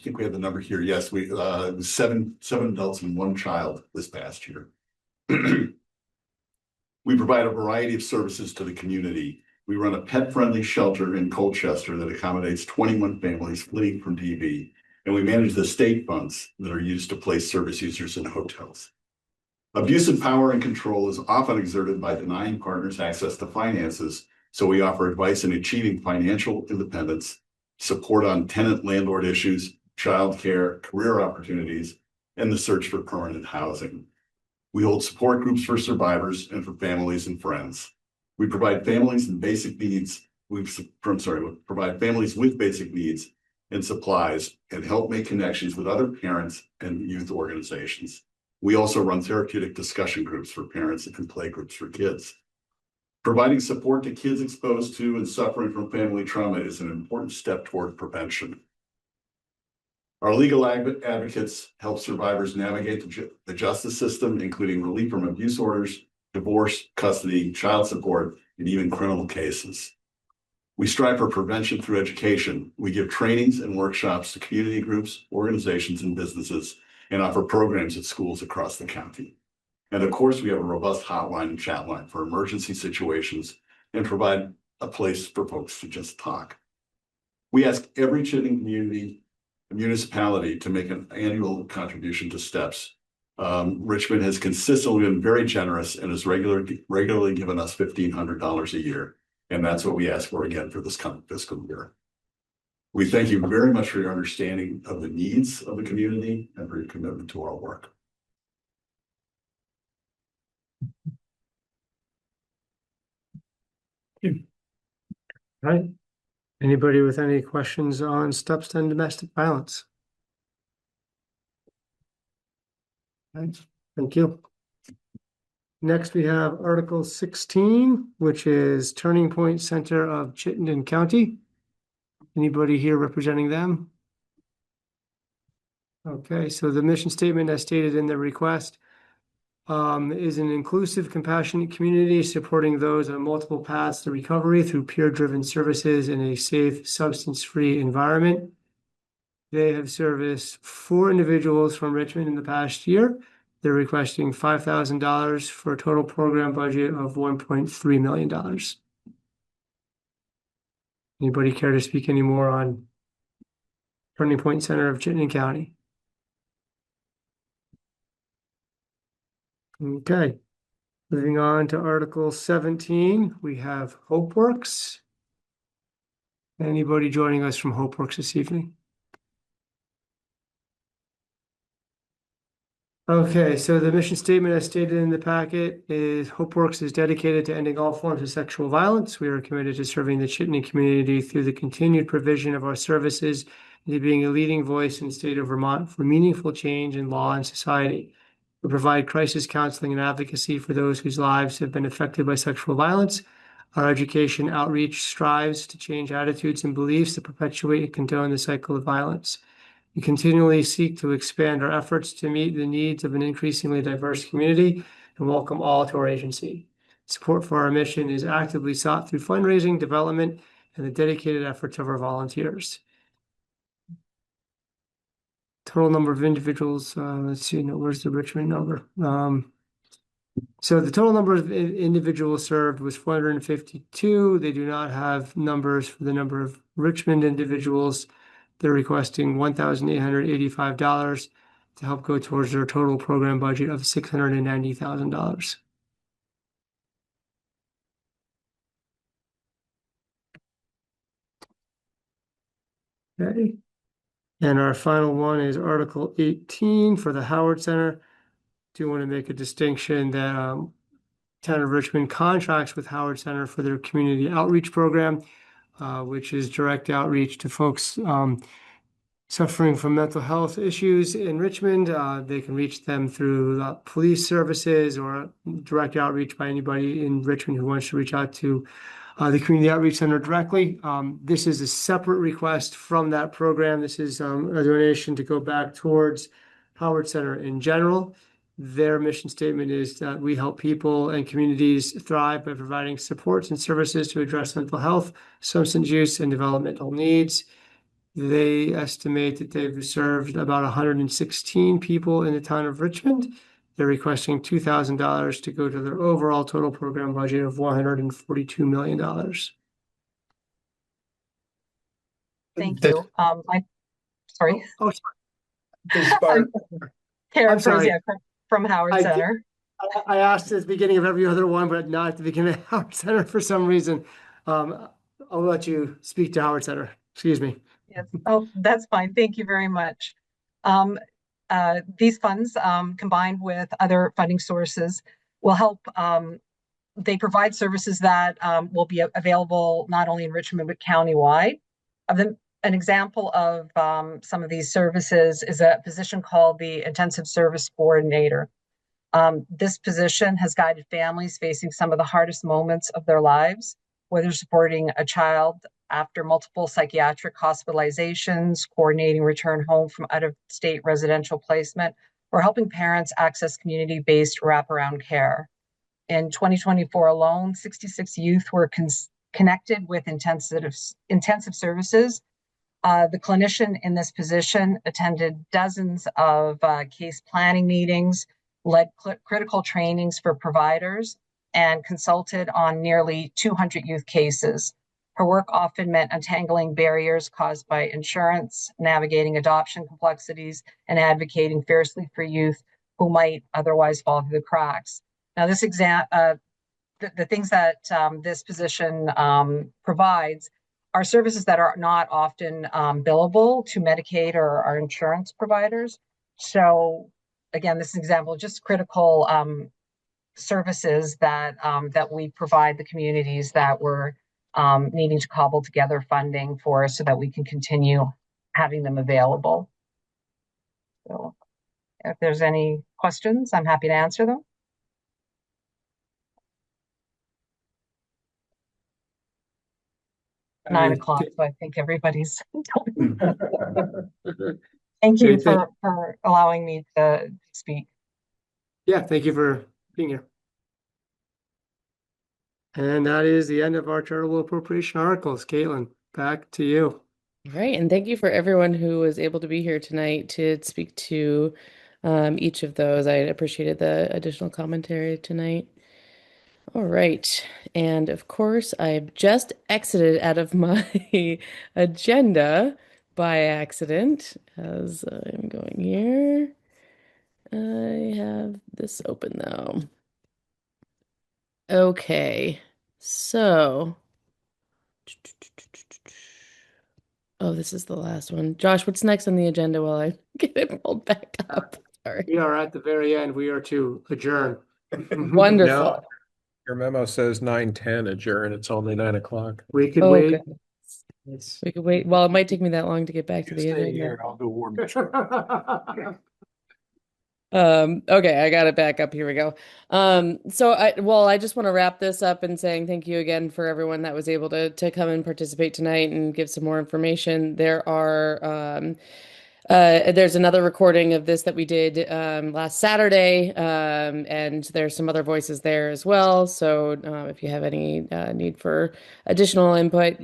think we have the number here. Yes, it was seven adults and 1 child this past year. We provide a variety of services to the community. We run a pet-friendly shelter in Colchester that accommodates 21 families fleeing from DV, and we manage the state funds that are used to place service users in hotels. Abuse of power and control is often exerted by denying partners access to finances, so we offer advice in achieving financial independence, support on tenant-landlord issues, childcare, career opportunities, and the search for permanent housing. We hold support groups for survivors and for families and friends. We provide families and basic needs. We provide families with basic needs and supplies and help make connections with other parents and youth organizations. We also run therapeutic discussion groups for parents and play groups for kids. Providing support to kids exposed to and suffering from family trauma is an important step toward prevention. Our legal advocates help survivors navigate the justice system, including relief from abuse orders, divorce, custody, child support, and even criminal cases. We strive for prevention through education. We give trainings and workshops to community groups, organizations, and businesses, and offer programs at schools across the county. And of course, we have a robust hotline and chat line for emergency situations and provide a place for folks to just talk. We ask every Chittenden community, municipality to make an annual contribution to STEPS. Richmond has consistently been very generous and has regularly given us $1,500 a year. And that's what we ask for again for this coming fiscal year. We thank you very much for your understanding of the needs of the community and for your commitment to our work. Right. Anybody with any questions on STEPS and domestic violence? Right. Thank you. Next, we have Article 16, which is Turning Point Center of Chittenden County. Anybody here representing them? Okay, so the mission statement as stated in the request is an inclusive, compassionate community supporting those on multiple paths to recovery through peer-driven services in a safe, substance-free environment. They have serviced 4 individuals from Richmond in the past year. They're requesting $5,000 for a total program budget of $1.3 million. Anybody care to speak any more on Turning Point Center of Chittenden County? Okay, moving on to Article 17, we have HopeWorks. Anybody joining us from HopeWorks this evening? Okay, so the mission statement as stated in the packet is HopeWorks is dedicated to ending all forms of sexual violence. We are committed to serving the Chittenden community through the continued provision of our services and to being a leading voice in the state of Vermont for meaningful change in law and society. We provide crisis counseling and advocacy for those whose lives have been affected by sexual violence. Our education outreach strives to change attitudes and beliefs that perpetuate and condone the cycle of violence. We continually seek to expand our efforts to meet the needs of an increasingly diverse community and welcome all to our agency. Support for our mission is actively sought through fundraising, development, and the dedicated efforts of our volunteers. Total number of individuals, let's see, no, where's the Richmond number? So the total number of individuals served was 452. They do not have numbers for the number of Richmond individuals. They're requesting $1,885 to help go towards their total program budget of $690,000. Okay. And our final one is Article 18 for the Howard Center. Do want to make a distinction that Town of Richmond contracts with Howard Center for their community outreach program, which is direct outreach to folks suffering from mental health issues in Richmond. They can reach them through police services or direct outreach by anybody in Richmond who wants to reach out to the Community Outreach Center directly. This is a separate request from that program. This is a donation to go back towards Howard Center in general. Their mission statement is that we help people and communities thrive by providing supports and services to address mental health, substance use, and developmental needs. They estimate that they've served about 116 people in the town of Richmond. They're requesting $2,000 to go to their overall total program budget of $142 million. Thank you. Sorry. Oh, Karen I'm sorry. Prozia from Howard Center. I asked at the beginning of every other one, but not at the beginning of Howard Center for some reason. I'll let you speak to Howard Center. Excuse me. Yes. Oh, that's fine. Thank you very much. These funds, combined with other funding sources, will help. They provide services that will be available not only in Richmond, but countywide. An example of some of these services is a position called the Intensive Service Coordinator. This position has guided families facing some of the hardest moments of their lives, whether supporting a child after multiple psychiatric hospitalizations, coordinating return home from out-of-state residential placement, or helping parents access community-based wraparound care. In 2024 alone, 66 youth were connected with intensive services. The clinician in this position attended dozens of case planning meetings, led critical trainings for providers, and consulted on nearly 200 youth cases. Her work often meant untangling barriers caused by insurance, navigating adoption complexities, and advocating fiercely for youth who might otherwise fall through the cracks. Now, this the things that this position provides are services that are not often billable to Medicaid or our insurance providers. So again, this is an example of just critical services that we provide the communities that we're needing to cobble together funding for so that we can continue having them available. So if there's any questions, I'm happy to answer them. 9 o'clock, so I think everybody's. Thank you for allowing me to speak. Yeah, thank you for being here. And that is the end of our charitable appropriation articles. Caitlin, back to you. Right, and thank you for everyone who was able to be here tonight to speak to each of those. I appreciated the additional commentary tonight. All right, and of course, I've just exited out of my agenda by accident as I'm going here. I have this open though. Okay, so. Oh, this is the last one. Josh, what's next on the agenda while I get it pulled back up? Sorry. We are at the very end. We are to adjourn. Wonderful. No, your memo says 9:10 adjourn. It's only 9 o'clock. We could Oh, wait. goodness. We could wait. Well, it might take me that long to get back to the Stay agenda. here, I'll go warm. Okay, I got it back up. Here we go. I just want to wrap this up and saying thank you again for everyone that was able to come and participate tonight and give some more information. There's another recording of this that we did last Saturday, and there's some other voices there as well. So if you have any need for additional input,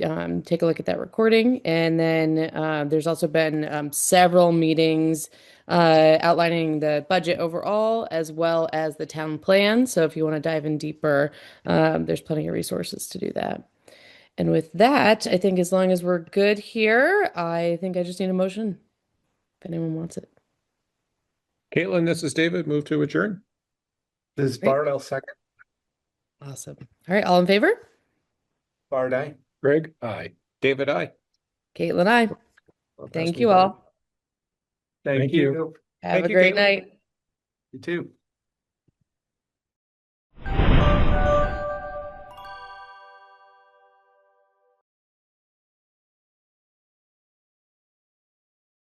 take a look at that recording. And then there's also been several meetings outlining the budget overall, as well as the town plan. So if you want to dive in deeper, there's plenty of resources to do that. And with that, I think as long as we're good here, I think I just need a motion if anyone wants it. Caitlin, this is David. Move to adjourn. This is Bart, I'll second. Awesome. All right, all in favor? Bart, aye. Greg? Aye. David, aye. Caitlin, aye. Well, pass Thank me you by. all. Thank Thank you. you. Have Thank a you, great Caitlin. night. You too.